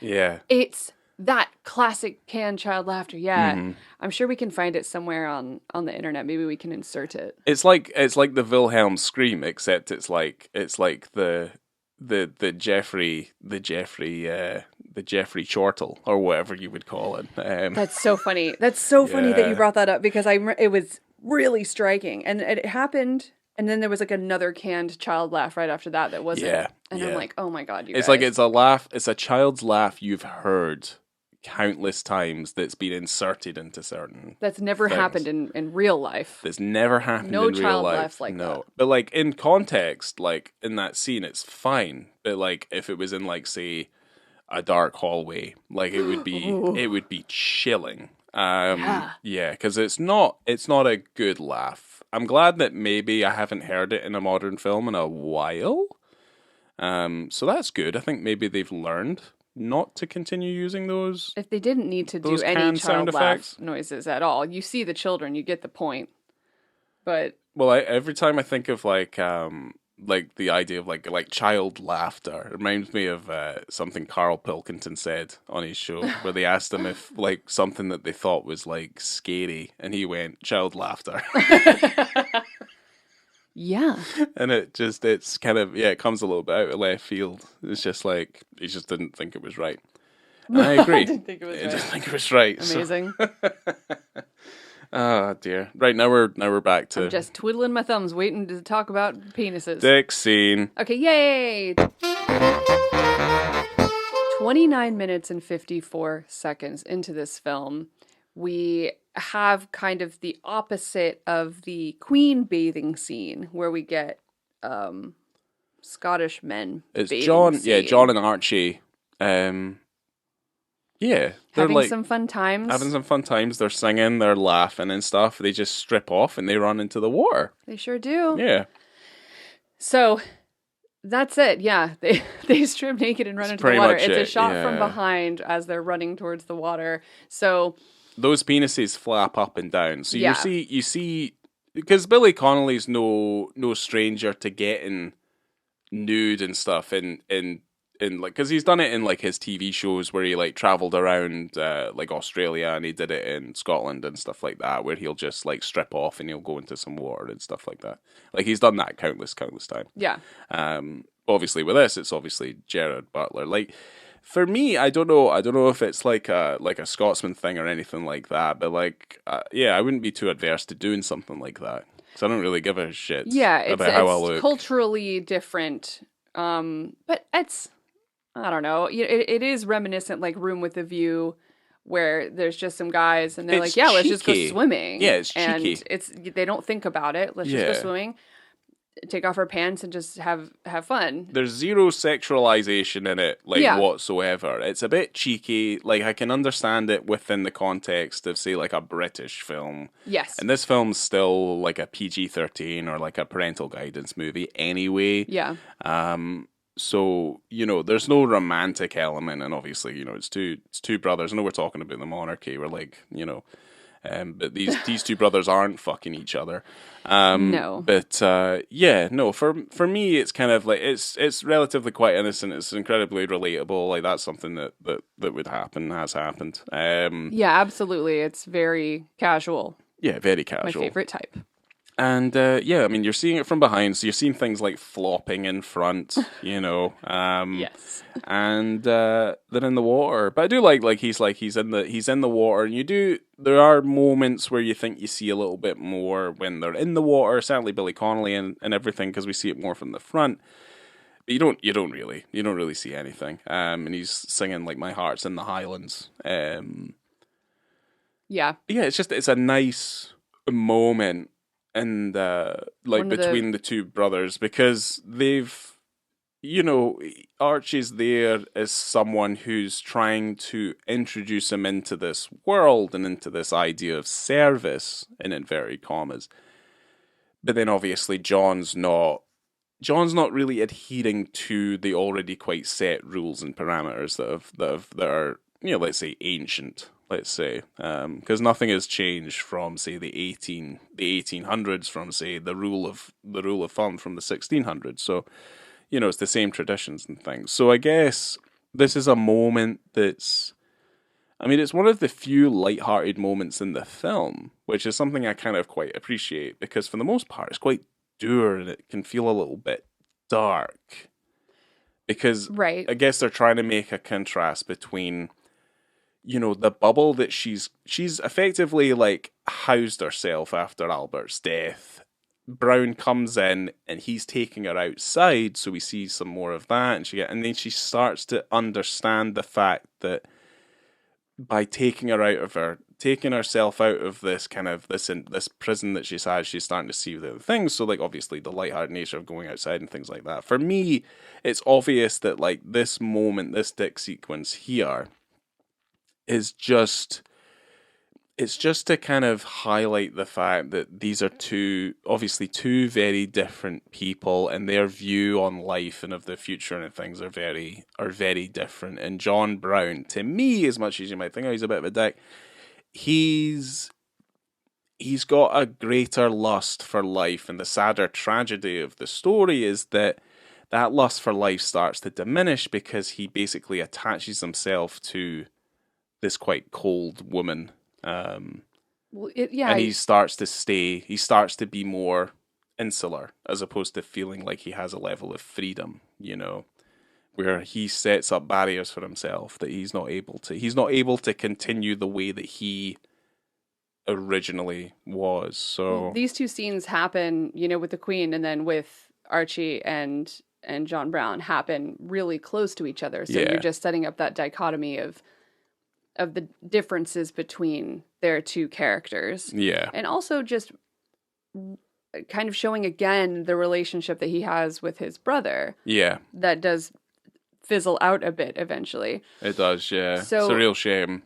Yeah. It's that classic canned child laughter. Yeah. Mm-hmm. I'm sure we can find it somewhere on the internet. Maybe we can insert it. It's like the Wilhelm scream, except it's like the Geoffrey chortle or whatever you would call it. That's so funny. That's so funny that you brought that up, because it was really striking, and it happened. And then there was like another canned child laugh right after that wasn't. Yeah. And I'm like, oh my God, it's like it's a laugh. It's a child's laugh you've heard countless times that's been inserted into certain that's never things. Happened in real life. That's never happened in real life. No child laughs like that. But like in context, like in that scene, it's fine. But like if it was in like say a dark hallway, like it would be chilling. Yeah, because it's not a good laugh. I'm glad that maybe I haven't heard it in a modern film in a while. So that's good. I think maybe they've learned not to continue using those. If they didn't need to do any child laugh noises at all, you see the children, you get the point. But every time I think of like the idea of like child laughter, it reminds me of something Carl Pilkington said on his show, where they asked him if like something that they thought was like scary, and he went child laughter. Yeah. And it's kind of, it comes a little bit out of left field. It's just like, he just didn't think it was right. And I agree. I didn't think it was right. Amazing. So. Oh dear. Right, now we're back to... I'm just twiddling my thumbs, waiting to talk about penises. Dick scene. Okay, yay! 29 minutes and 54 seconds into this film, we have kind of the opposite of the Queen bathing scene, where we get Scottish men. It's bathing John, scene. John and Archie. They're having some fun times. Having some fun times. They're singing, they're laughing and stuff. They just strip off and they run into the water. They sure do. Yeah. So that's it. Yeah, they strip naked and run into the water. It's a shot from behind as they're running towards the water. So those penises flap up and down. So you see, because Billy Connolly's no stranger to getting nude and stuff in like, because he's done it in like his TV shows where he like traveled around like Australia, and he did it in Scotland and stuff like that, where he'll just like strip off and he'll go into some water and stuff like that. Like he's done that countless time. Yeah. Obviously with this, it's obviously Gerard Butler. Like for me, I don't know if it's like a Scotsman thing or anything like that, but like I wouldn't be too adverse to doing something like that, because I don't really give a shit about how I look. It's culturally different, but it's, I don't know. It is reminiscent, like Room with a View, where there's just some guys and they're like, yeah, let's just go swimming. Yeah, it's cheeky. And they don't think about it. Let's just go swimming, take off our pants, and just have fun. There's zero sexualization in it, whatsoever. It's a bit cheeky. Like, I can understand it within the context of, say, like a British film. Yes. And this film's still like a PG-13 or like a parental guidance movie anyway. Yeah. So, there's no romantic element, and obviously, it's two brothers. I know we're talking about the monarchy. We're like, but these two brothers aren't fucking each other. No. But for me, it's kind of like it's relatively quite innocent. It's incredibly relatable. Like that's something that would happen, has happened. Yeah, absolutely. It's very casual. Yeah, very casual. My favorite type. And you're seeing it from behind, so you're seeing things like flopping in front, Yes. And they're in the water. But I do like he's in the water, and there are moments where you think you see a little bit more when they're in the water. Certainly Billy Connolly and everything, because we see it more from the front. But you don't really see anything. And he's singing like "My Heart's in the Highlands." Yeah, it's a nice moment. And between the two brothers, because they've, Archie's there as someone who's trying to introduce him into this world and into this idea of service, in inverted commas. But then obviously John's not really adhering to the already quite set rules and parameters that are let's say ancient. Let's say, because nothing has changed from, say, the 1800s, from, say, the rule of thumb from the 1600s. So, it's the same traditions and things. So I guess this is a moment that's, I mean, it's one of the few light-hearted moments in the film, which is something I kind of quite appreciate, because for the most part, it's quite dour and it can feel a little bit dark. Because Right. I guess they're trying to make a contrast between, you know, the bubble that she's effectively like housed herself after Albert's death. Brown comes in and he's taking her outside, so we see some more of that, and then she starts to understand the fact that by taking herself out of this kind of this prison that she's had, she's starting to see the other things. So like obviously the lighthearted nature of going outside and things like that. For me, it's obvious that like this moment, this dick sequence here is just to kind of highlight the fact that these are two very different people, and their view on life and of the future and things are very different. And John Brown, to me, as much as you might think, oh, he's a bit of a dick, he's got a greater lust for life, and the sadder tragedy of the story is that lust for life starts to diminish because he basically attaches himself to this quite cold woman. And he starts to be more insular, as opposed to feeling like he has a level of freedom, you know, where he sets up barriers for himself that he's not able to continue the way that he originally was. So these two scenes happen, you know, with the Queen and then with Archie and John Brown happen really close to each other. So you're just setting up that dichotomy of the differences between their two characters. Yeah. And also just kind of showing again the relationship that he has with his brother. Yeah. That does fizzle out a bit eventually. It does, yeah. So it's a real shame.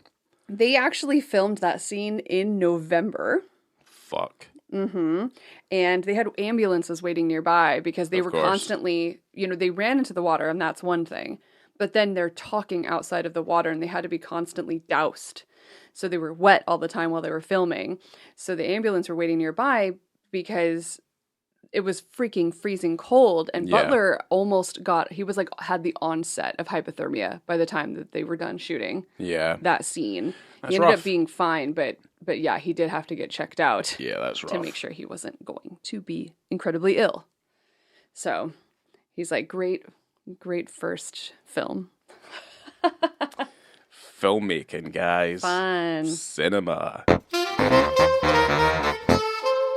They actually filmed that scene in November. Fuck. Mm-hmm. And they had ambulances waiting nearby because they were constantly, you know, they ran into the water, and that's one thing. But then they're talking outside of the water, and they had to be constantly doused. So they were wet all the time while they were filming. So the ambulance were waiting nearby because it was freaking freezing cold. And Butler almost had the onset of hypothermia by the time that they were done shooting that scene. He ended up being fine, but yeah, he did have to get checked out. Yeah, that's rough. To make sure he wasn't going to be incredibly ill. So he's like, great first film. Filmmaking, guys. Fun. Cinema.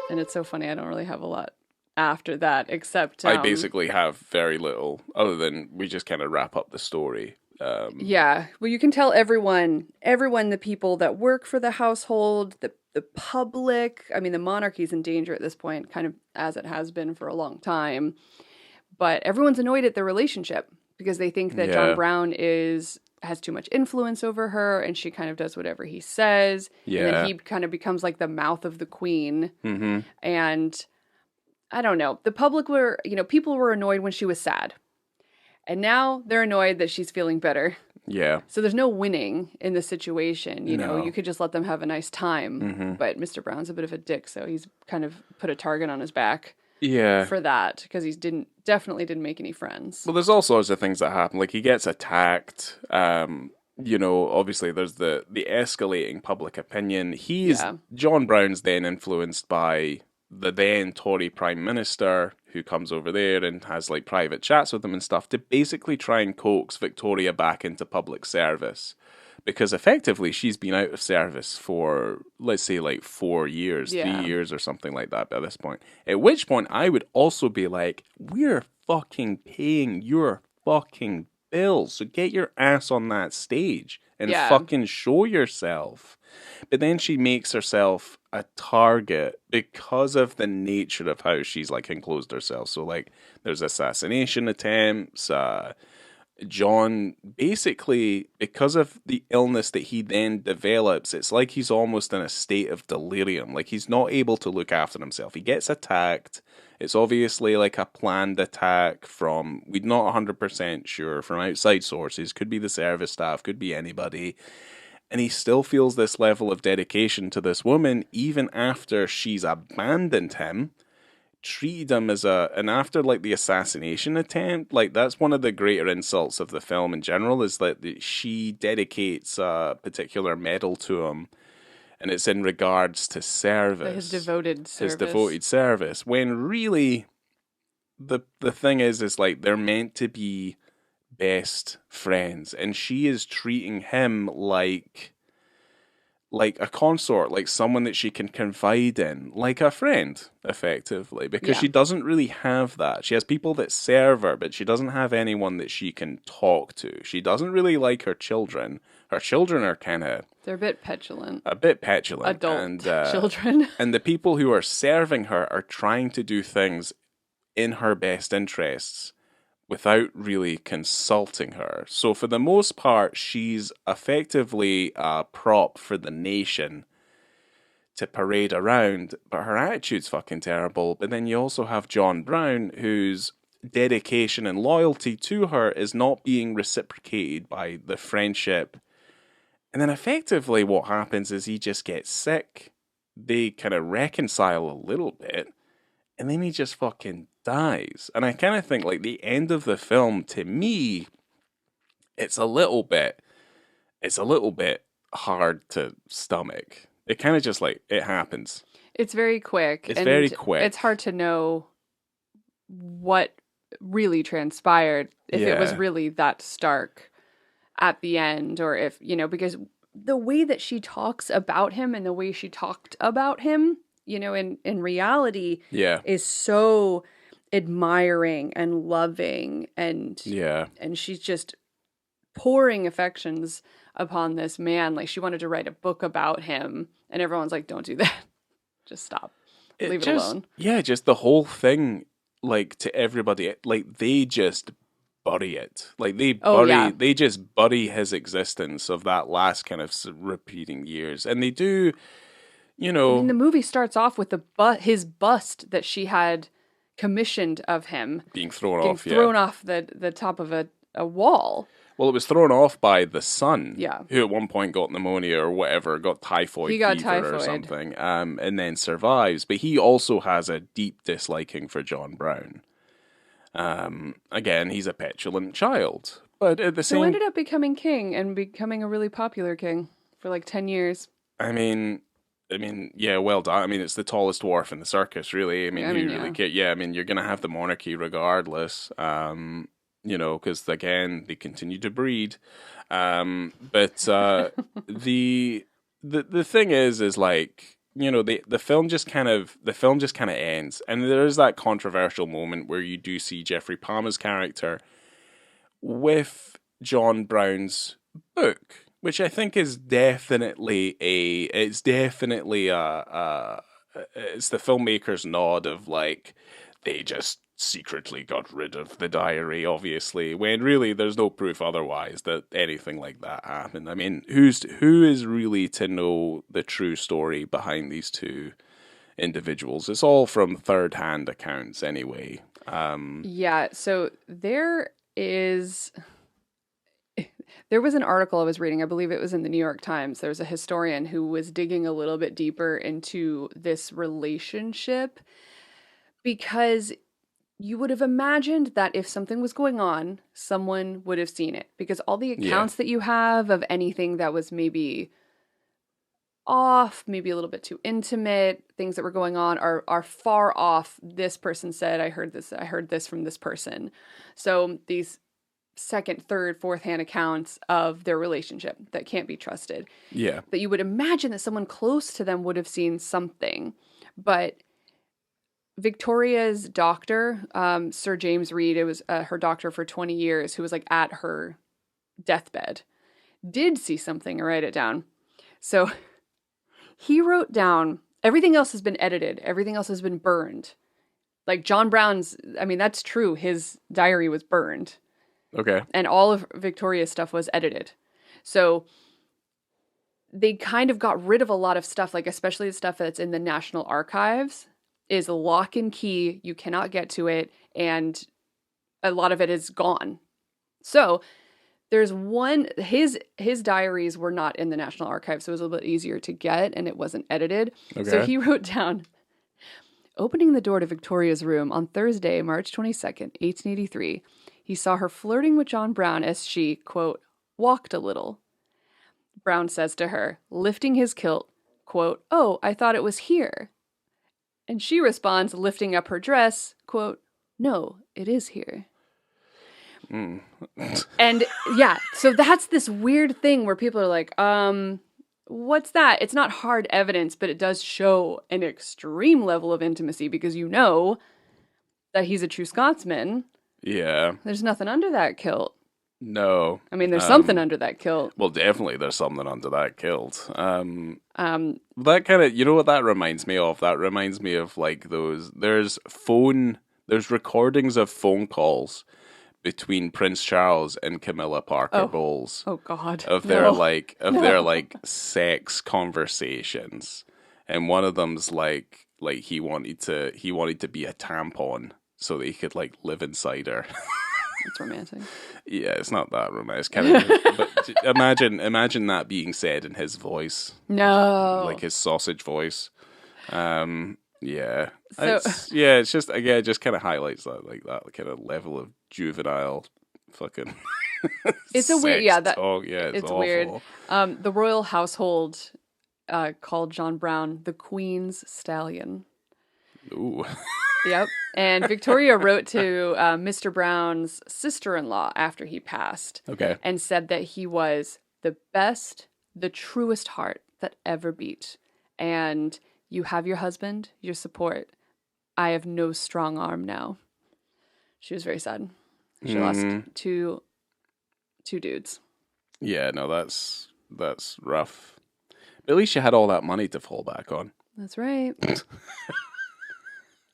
And it's so funny, I don't really have a lot after that, except... I basically have very little, other than we just kind of wrap up the story. Yeah, well, you can tell everyone, the people that work for the household, the public, I mean, the monarchy's in danger at this point, kind of as it has been for a long time. But everyone's annoyed at their relationship because they think that John Brown has too much influence over her, and she kind of does whatever he says. Yeah. And then he kind of becomes like the mouth of the Queen. Mm-hmm. And I don't know. The public people were annoyed when she was sad. And now they're annoyed that she's feeling better. Yeah. So there's no winning in the situation. You know, you could just let them have a nice time. Mm-hmm. But Mr. Brown's a bit of a dick, so he's kind of put a target on his back. Yeah. For that, because he definitely didn't make any friends. Well, there's all sorts of things that happen. Like, he gets attacked. You know, obviously there's the escalating public opinion. John Brown's then influenced by the then Tory Prime Minister, who comes over there and has like private chats with them and stuff to basically try and coax Victoria back into public service. Because effectively, she's been out of service for, let's say, like 4 years, 3 years or something like that by this point. At which point, I would also be like, we're fucking paying your fucking bills, so get your ass on that stage and fucking show yourself. But then she makes herself a target because of the nature of how she's, like, enclosed herself. So, like, there's assassination attempts, John, basically, because of the illness that he then develops, it's like he's almost in a state of delirium. Like, he's not able to look after himself. He gets attacked. It's obviously like a planned attack from, we're not 100% sure, from outside sources. Could be the service staff, could be anybody. And he still feels this level of dedication to this woman, even after she's abandoned him, treated him as and after like the assassination attempt, like that's one of the greater insults of the film in general, is that she dedicates a particular medal to him, and it's in regards to service, his devoted service. His devoted service. When really, the thing is like they're meant to be best friends, and she is treating him like a consort, like someone that she can confide in, like a friend, effectively, because she doesn't really have that. She has people that serve her, but she doesn't have anyone that she can talk to. She doesn't really like her children. Her children are they're a bit petulant. Adult children. And the people who are serving her are trying to do things in her best interests without really consulting her. So for the most part, she's effectively a prop for the nation to parade around, but her attitude's fucking terrible. But then you also have John Brown, whose dedication and loyalty to her is not being reciprocated by the friendship. And then effectively what happens is he just gets sick. They kind of reconcile a little bit, and then he just fucking dies. And I kind of think like the end of the film, to me, it's a little bit hard to stomach. It kind of just like, it happens. It's very quick. It's hard to know what really transpired, if it was really that stark at the end, or if, because the way that she talks about him and the way she talked about him, in reality, is so admiring and loving, and she's just pouring affections upon this man. Like, she wanted to write a book about him, and everyone's like, don't do that. Just stop. Leave it alone. Yeah, just the whole thing, like, to everybody, like, they just bury it. Like, they just bury his existence of that last kind of repeating years. And they do, I mean, the movie starts off with his bust that she had commissioned of him being thrown off the top of a wall. Well, it was thrown off by the son, who at one point got pneumonia or whatever, got typhoid fever or something, and then survives. But he also has a deep disliking for John Brown. Again, he's a petulant child, but at the same, who ended up becoming king and becoming a really popular king for like 10 years. I mean, yeah, well done. I mean, it's the tallest dwarf in the circus, really. I mean, really care? Yeah, I mean, you're gonna have the monarchy regardless. Because again, they continue to breed. But the thing is like, the film just kind of ends, and there is that controversial moment where you do see Geoffrey Palmer's character with John Brown's book, which I think is definitely it's the filmmaker's nod of like, they just secretly got rid of the diary, obviously, when really there's no proof otherwise that anything like that happened. I mean, who is really to know the true story behind these two individuals? It's all from third-hand accounts anyway. So there was an article I was reading, I believe it was in the New York Times. There was a historian who was digging a little bit deeper into this relationship, because you would have imagined that if something was going on, someone would have seen it, because all the accounts that you have of anything that was maybe off, maybe a little bit too intimate, things that were going on are far off. This person said, I heard this from this person. So these second, third, fourth hand accounts of their relationship that can't be trusted. Yeah. That you would imagine that someone close to them would have seen something. But Victoria's doctor, Sir James Reed, it was her doctor for 20 years, who was like at her deathbed, did see something and write it down. So he wrote down, everything else has been edited. Everything else has been burned. Like John Brown's, I mean, that's true. His diary was burned. Okay. And all of Victoria's stuff was edited. So they kind of got rid of a lot of stuff, like especially the stuff that's in the National Archives is lock and key. You cannot get to it. And a lot of it is gone. So there's his diaries were not in the National Archives. So it was a little bit easier to get and it wasn't edited. Okay. So he wrote down, Opening the door to Victoria's room on Thursday, March 22nd, 1883, he saw her flirting with John Brown as she, quote, walked a little. Brown says to her, lifting his kilt, quote, oh, I thought it was here. And she responds, lifting up her dress, quote, no, it is here. Mm. And yeah, so that's this weird thing where people are like, what's that? It's not hard evidence, but it does show an extreme level of intimacy because you know that he's a true Scotsman. Yeah. There's nothing under that kilt. No. I mean, there's something under that kilt. Well, definitely there's something under that kilt. That kind of, you know what that reminds me of? That reminds me of like there's recordings of phone calls between Prince Charles and Camilla Parker Bowles. Oh God. Of their their sex conversations. And one of them's like he wanted to be a tampon so that he could like live inside her. It's romantic. Yeah, it's not that romantic. Kind of, but imagine that being said in his voice. No. Like his sausage voice. Yeah. So, it's just, again, it just kind of highlights that kind of level of juvenile fucking it's a weird, yeah, that, talk. Yeah, it's awful. Weird. The royal household called John Brown the Queen's Stallion. Ooh. Yep. And Victoria wrote to Mr. Brown's sister-in-law after he passed. Okay. And said that he was the best, the truest heart that ever beat. And you have your husband, your support. I have no strong arm now. She was very sad. She lost two dudes. Yeah, no, that's rough. But at least you had all that money to fall back on. That's right.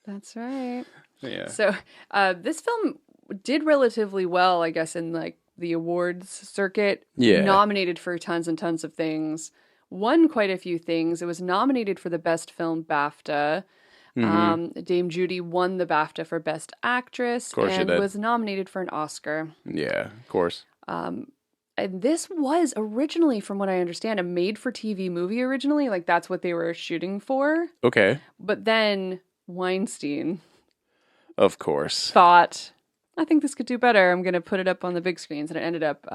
That's right. Yeah. So this film did relatively well, I guess, in like the awards circuit. Yeah. Nominated for tons and tons of things. Won quite a few things. It was nominated for the Best Film BAFTA. Dame Judi won the BAFTA for Best Actress. Of course and she did. Was nominated for an Oscar. Yeah, of course. And this was originally, from what I understand, a made-for-TV movie originally. Like, that's what they were shooting for. Okay. But then Weinstein... Of course. Thought, I think this could do better. I'm going to put it up on the big screens. And it ended up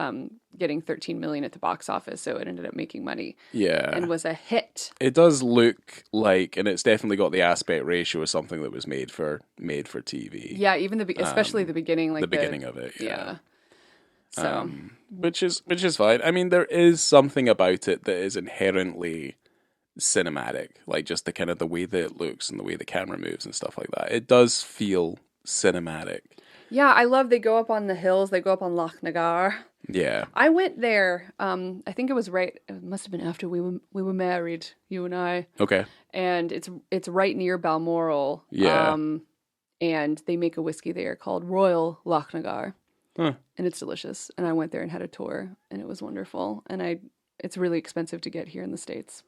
getting $13 million at the box office. So it ended up making money. Yeah. And was a hit. It does look like, and it's definitely got the aspect ratio of something that was made for TV. Yeah, even especially the beginning. Like the beginning of it. Yeah. So. Which is fine. I mean, there is something about it that is inherently cinematic, like just the kind of the way that it looks and the way the camera moves and stuff like that. It does feel cinematic. Yeah, I love they go up on the hills. They go up on Loch Nagar. Yeah, I went there. I think it must have been after we were married, you and I. Okay. And it's right near Balmoral. Yeah. And they make a whiskey there called Royal Loch Nagar. Huh. And it's delicious. And I went there and had a tour, and it was wonderful. And it's really expensive to get here in the States.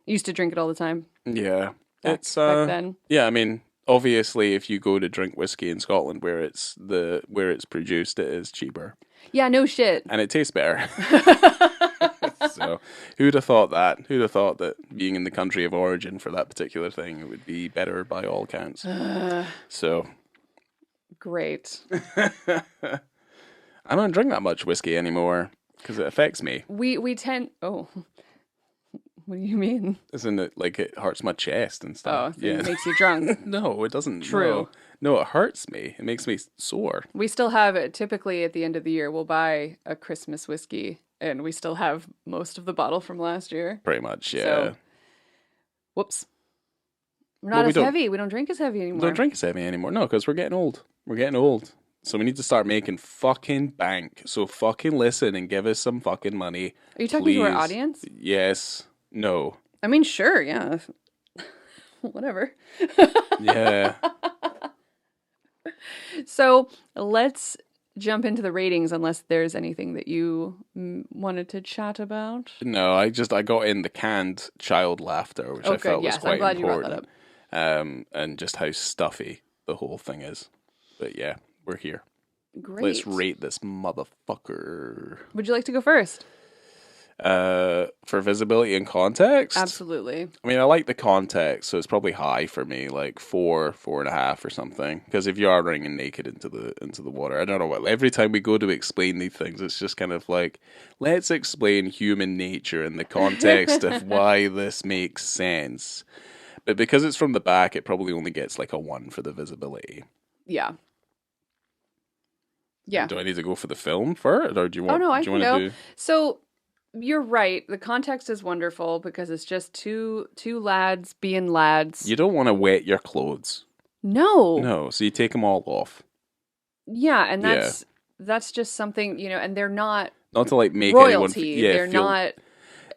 I used to drink it all the time. Yeah. Back then. Yeah, I mean, obviously if you go to drink whiskey in Scotland where it's produced, it is cheaper. Yeah, no shit. And it tastes better. So who'd have thought that? Who'd have thought that being in the country of origin for that particular thing would be better by all accounts? So great. I don't drink that much whiskey anymore because it affects me. We tend what do you mean? Isn't it like it hurts my chest and stuff? Oh, so it makes you drunk. No, it doesn't. True. No, it hurts me. It makes me sore. We still have it. Typically at the end of the year, we'll buy a Christmas whiskey, and we still have most of the bottle from last year. Pretty much, yeah. So, whoops. We're not as heavy. We don't drink as heavy anymore. We don't drink as heavy anymore. No, because we're getting old. We're getting old. So we need to start making fucking bank. So fucking listen and give us some fucking money. Are you talking please. to our audience? Yes. No. I mean, sure, yeah. Whatever. Yeah. So let's jump into the ratings unless there's anything that you wanted to chat about. No, I got in the canned child laughter, which I felt was quite I'm glad important. You brought that up. And just how stuffy the whole thing is. But yeah, we're here. Great. Let's rate this motherfucker. Would you like to go first? For visibility and context? Absolutely. I mean, I like the context, so it's probably high for me, like 4.5 or something. Because if you are running naked into the water, I don't know what. Every time we go to explain these things, it's just kind of like, let's explain human nature in the context of why this makes sense. But because it's from the back, it probably only gets like a 1 for the visibility. Yeah. Yeah. Do I need to go for the film first, or do you want? Oh no, I do you can want go. to do? So you're right. The context is wonderful because it's just two lads being lads. You don't want to wet your clothes. No. No, so you take them all off. Yeah, and that's just something, and they're not to like make royalty. anyone. They're not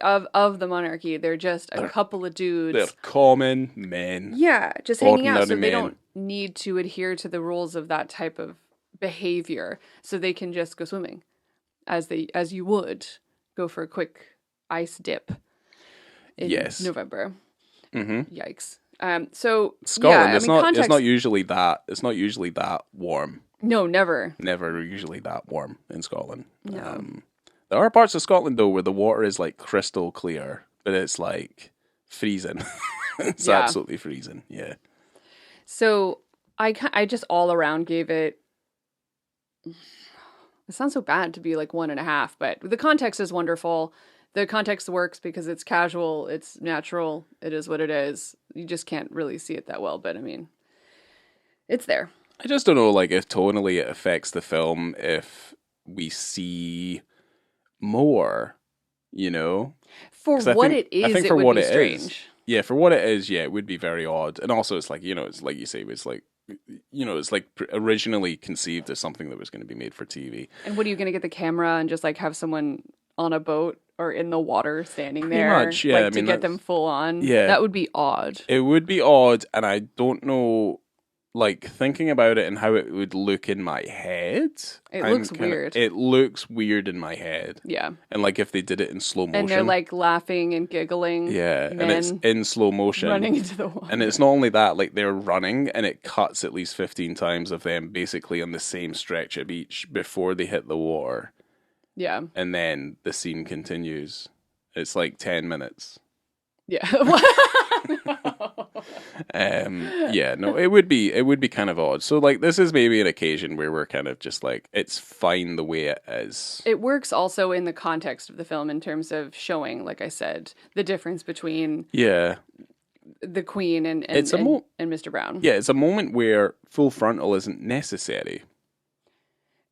of the monarchy. They're just a couple of dudes. They're common men. Yeah, just hanging out. So ordinary they men. don't need to adhere to the rules of that type of behavior. So they can just go swimming, as you would go for a quick ice dip in November. Mm-hmm. Yikes. So Scotland, yeah, it's not usually that warm. No, never. Never usually that warm in Scotland. No. There are parts of Scotland though where the water is like crystal clear, but it's like freezing. It's absolutely freezing. Yeah. So I just all around gave it. It sounds so bad to be like 1.5, but the context is wonderful. The context works because it's casual, it's natural, it is what it is. You just can't really see it that well, but I mean, it's there. I just don't know, like, if tonally it affects the film if we see more, For what it is, it would be strange. Yeah, for what it is, it would be very odd. And also, it's like, it's like you say, it's like, it's like originally conceived as something that was going to be made for TV. And what are you going to get the camera and just like have someone on a boat or in the water standing Pretty there? much, yeah. To get them full on? Yeah. That would be odd. It would be odd, and I don't know, like, thinking about it and how it would look in my head. It looks weird. It looks weird in my head. Yeah. And, like, if they did it in slow motion. And they're, like, laughing and giggling. Yeah, and it's in slow motion. Running into the water. And it's not only that, like, they're running, and it cuts at least 15 times of them basically on the same stretch of each before they hit the water. Yeah. And then the scene continues. It's like 10 minutes. Yeah. It would be kind of odd. So like this is maybe an occasion where we're kind of just like it's fine the way it is. It works also in the context of the film in terms of showing, like I said, the difference between the Queen and Mr. Brown. Yeah, it's a moment where full frontal isn't necessary.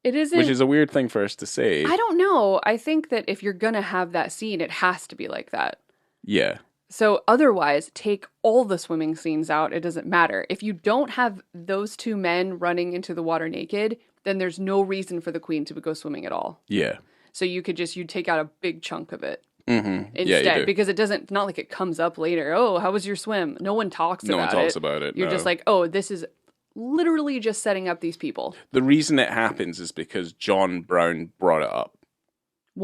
It isn't, which is a weird thing for us to say. I don't know. I think that if you're gonna have that scene, it has to be like that. Yeah. So otherwise, take all the swimming scenes out. It doesn't matter. If you don't have those two men running into the water naked, then there's no reason for the Queen to go swimming at all. Yeah. So you take out a big chunk of it instead, because it's not like it comes up later. Oh, how was your swim? No one talks about it. No one talks about it. You're just like, oh, this is literally just setting up these people. The reason it happens is because John Brown brought it up.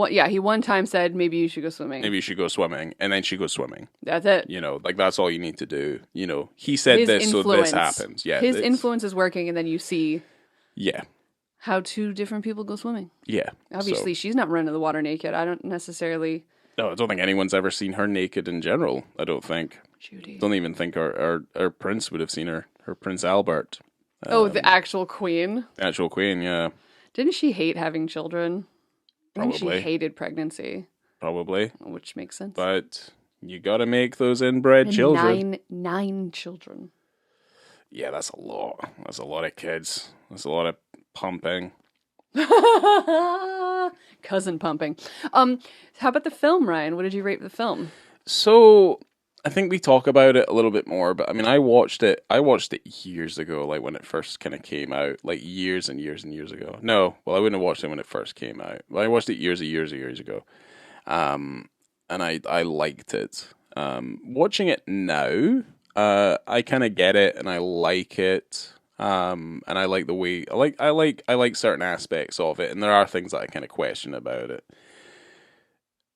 He one time said, maybe you should go swimming. Maybe you should go swimming. And then she goes swimming. That's it. Like that's all you need to do. He said his this, influence. So this happens. Yeah. His influence is working, and then you see Yeah. how two different people go swimming. Yeah. Obviously, she's not running the water naked. I don't necessarily... No, I don't think anyone's ever seen her naked in general. I don't think. Judi. Don't even think our prince would have seen her. Her Prince Albert. The actual Queen? The actual Queen, yeah. Didn't she hate having children? Probably. She hated pregnancy. Probably. Which makes sense. But you gotta make those inbred children. Nine children. Yeah, that's a lot. That's a lot of kids. That's a lot of pumping. Cousin pumping. How about the film, Ryan? What did you rate the film? So I think we talk about it a little bit more, but I mean, I watched it years ago, like when it first kind of came out, like years and years and years ago. No, well, I wouldn't have watched it when it first came out. Well, I watched it years ago. And I liked it. Watching it now, I kind of get it and I like it. And I like the way, I like certain aspects of it, and there are things that I kind of question about it.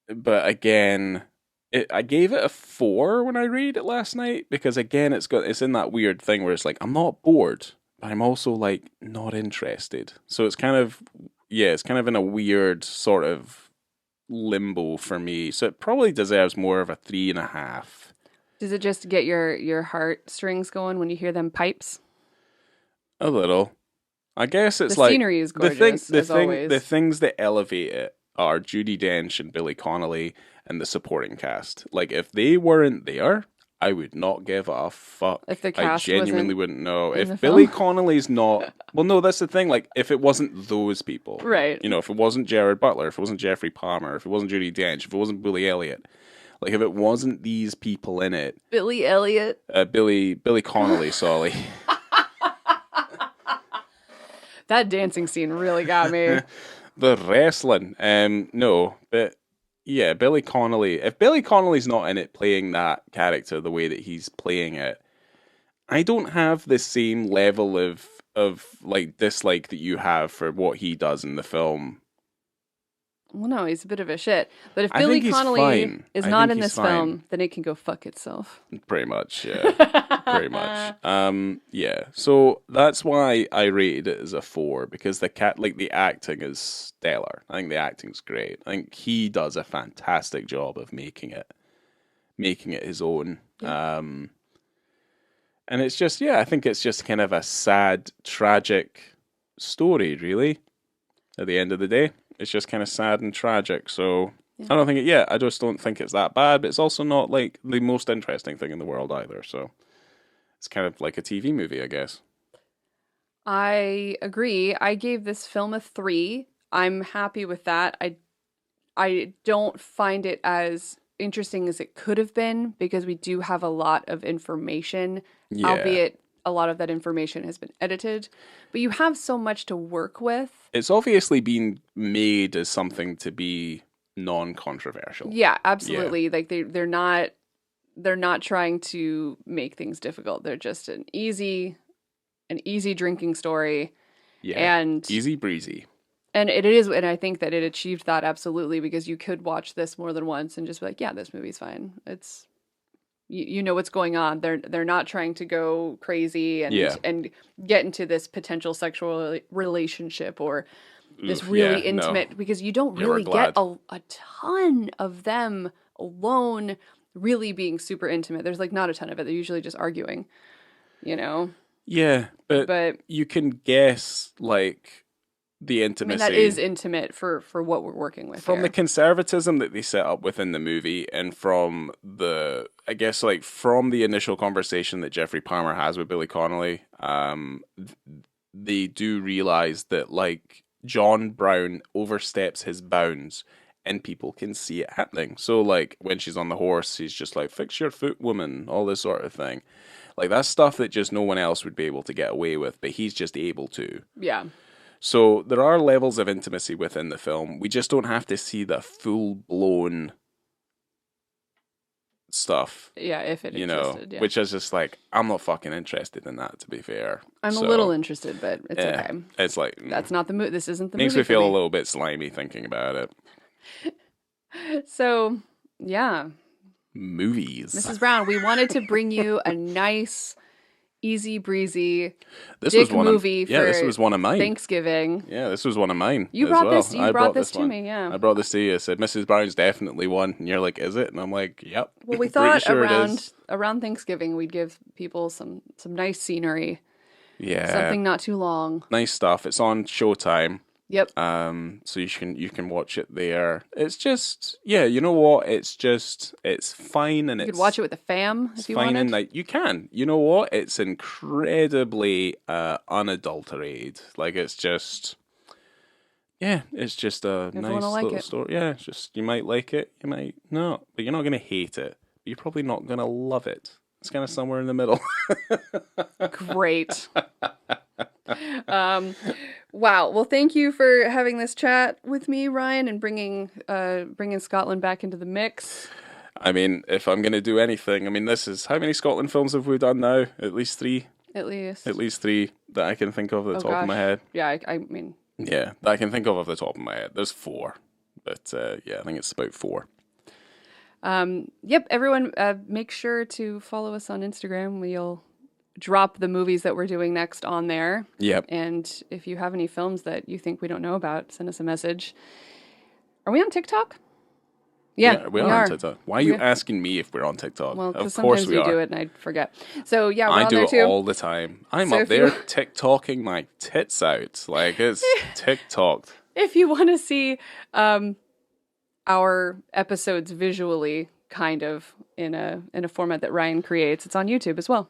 But again, I gave it a 4 when I read it last night, because again, it's in that weird thing where it's like, I'm not bored, but I'm also like not interested. So it's kind of in a weird sort of limbo for me. So it probably deserves more of a 3.5. Does it just get your heartstrings going when you hear them pipes? A little. I guess it's the like scenery is gorgeous, always. The things that elevate it are Judi Dench and Billy Connolly and the supporting cast. Like, if they weren't there, I would not give a fuck. If the cast I genuinely wouldn't know. If film? Billy Connolly's not... Well, no, that's the thing. Like, if it wasn't those people. Right. You know, if it wasn't Gerard Butler, if it wasn't Geoffrey Palmer, if it wasn't Judi Dench, if it wasn't Billy Elliot. Like, if it wasn't these people in it... Billy Elliot? Billy Connolly, sorry. That dancing scene really got me. The wrestling. No, but yeah, Billy Connolly. If Billy Connolly's not in it playing that character the way that he's playing it, I don't have the same level of like dislike that you have for what he does in the film. Well, no, he's a bit of a shit. But if Billy Connolly is not in this film, then it can go fuck itself. Pretty much, yeah. Pretty much. Yeah. So that's why I rated it as a 4, because the acting is stellar. I think the acting's great. I think he does a fantastic job of making it his own. Yeah. And it's just, I think it's just kind of a sad, tragic story, really. At the end of the day, it's just kind of sad and tragic. So I don't think I just don't think it's that bad, but it's also not like the most interesting thing in the world either. So it's kind of like a TV movie, I guess. I agree. I gave this film a 3. I'm happy with that. I don't find it as interesting as it could have been because we do have a lot of information, albeit a lot of that information has been edited, but you have so much to work with. It's obviously been made as something to be non-controversial. Yeah, absolutely. Yeah. Like they're not trying to make things difficult. They're just an easy drinking story. Yeah. And easy breezy. And it is, and I think that it achieved that absolutely, because you could watch this more than once and just be like, yeah, this movie's fine. It's you know what's going on. They're not trying to go crazy and get into this potential sexual relationship or this really intimate, because you don't really get a ton of them alone really being super intimate. There's like not a ton of it. They're usually just arguing, you know? Yeah, but you can guess like the intimacy. I mean, that is intimate for what we're working with. From the conservatism that they set up within the movie, and from the, I guess, like from the initial conversation that Geoffrey Palmer has with Billy Connolly, they do realize that like John Brown oversteps his bounds and people can see it happening. So like when she's on the horse, he's just like, fix your foot, woman, all this sort of thing. Like that's stuff that just no one else would be able to get away with, but he's just able to. Yeah. So there are levels of intimacy within the film. We just don't have to see the full-blown stuff. Yeah, if it existed, yeah. Which is just like, I'm not fucking interested in that, to be fair. I'm a little interested, but it's okay. It's like... That's not the movie. This isn't the movie. Makes me feel a little bit slimy thinking about it. So, yeah. Movies. Mrs. Brown, we wanted to bring you a nice... easy breezy movie for this was one of mine. Thanksgiving. Yeah, this was one of mine. You brought this. You brought this to me. Yeah, I brought this to you. I said Mrs. Brown's definitely one, and you're like, "Is it?" And I'm like, "Yep." Well, we thought around Thanksgiving we'd give people some nice scenery. Yeah, something not too long. Nice stuff. It's on Showtime. Yep. So you can watch it there. It's just, you know what? It's fine, and you could watch it with the fam if you wanted. And like you can. You know what? It's incredibly unadulterated. Like it's just a nice little story. Yeah, it's just you might like it, you might not, but you're not gonna hate it. But you're probably not gonna love it. It's kind of somewhere in the middle. Great. Wow. Well, thank you for having this chat with me, Ryan, and bringing Scotland back into the mix. I mean, if I'm going to do anything, I mean, this is, how many Scotland films have we done now? At least 3? At least 3 that I can think of at the top of my head. Yeah, I mean... Yeah, that I can think of the top of my head. There's 4. But, I think it's about 4. Yep, everyone, make sure to follow us on Instagram. We'll drop the movies that we're doing next on there. Yep. And if you have any films that you think we don't know about, send us a message. Are we on TikTok? Yeah, we are on TikTok. Why are you asking me if we're on TikTok? Well, because of course sometimes we do it and I forget. So yeah, we're I on do there it too. all the time. I'm So up there TikToking my tits out. Like, it's TikToked. If you want to see our episodes visually, kind of in a format that Ryan creates, it's on YouTube as well.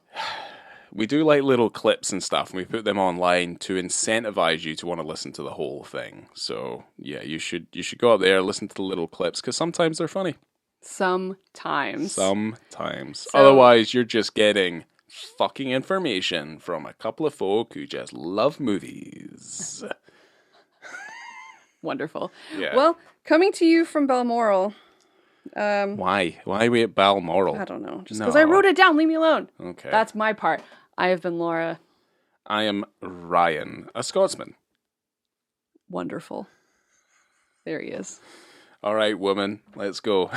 We do like little clips and stuff, and we put them online to incentivize you to want to listen to the whole thing. So yeah, you should go out there, listen to the little clips, because sometimes they're funny. Sometimes. So, otherwise, you're just getting fucking information from a couple of folk who just love movies. Wonderful. Yeah. Well, coming to you from Balmoral. Why? Why are we at Balmoral? I don't know. Just because I wrote it down. Leave me alone. Okay. That's my part. I have been Laura. I am Ryan, a Scotsman. Wonderful. There he is. All right, woman, let's go.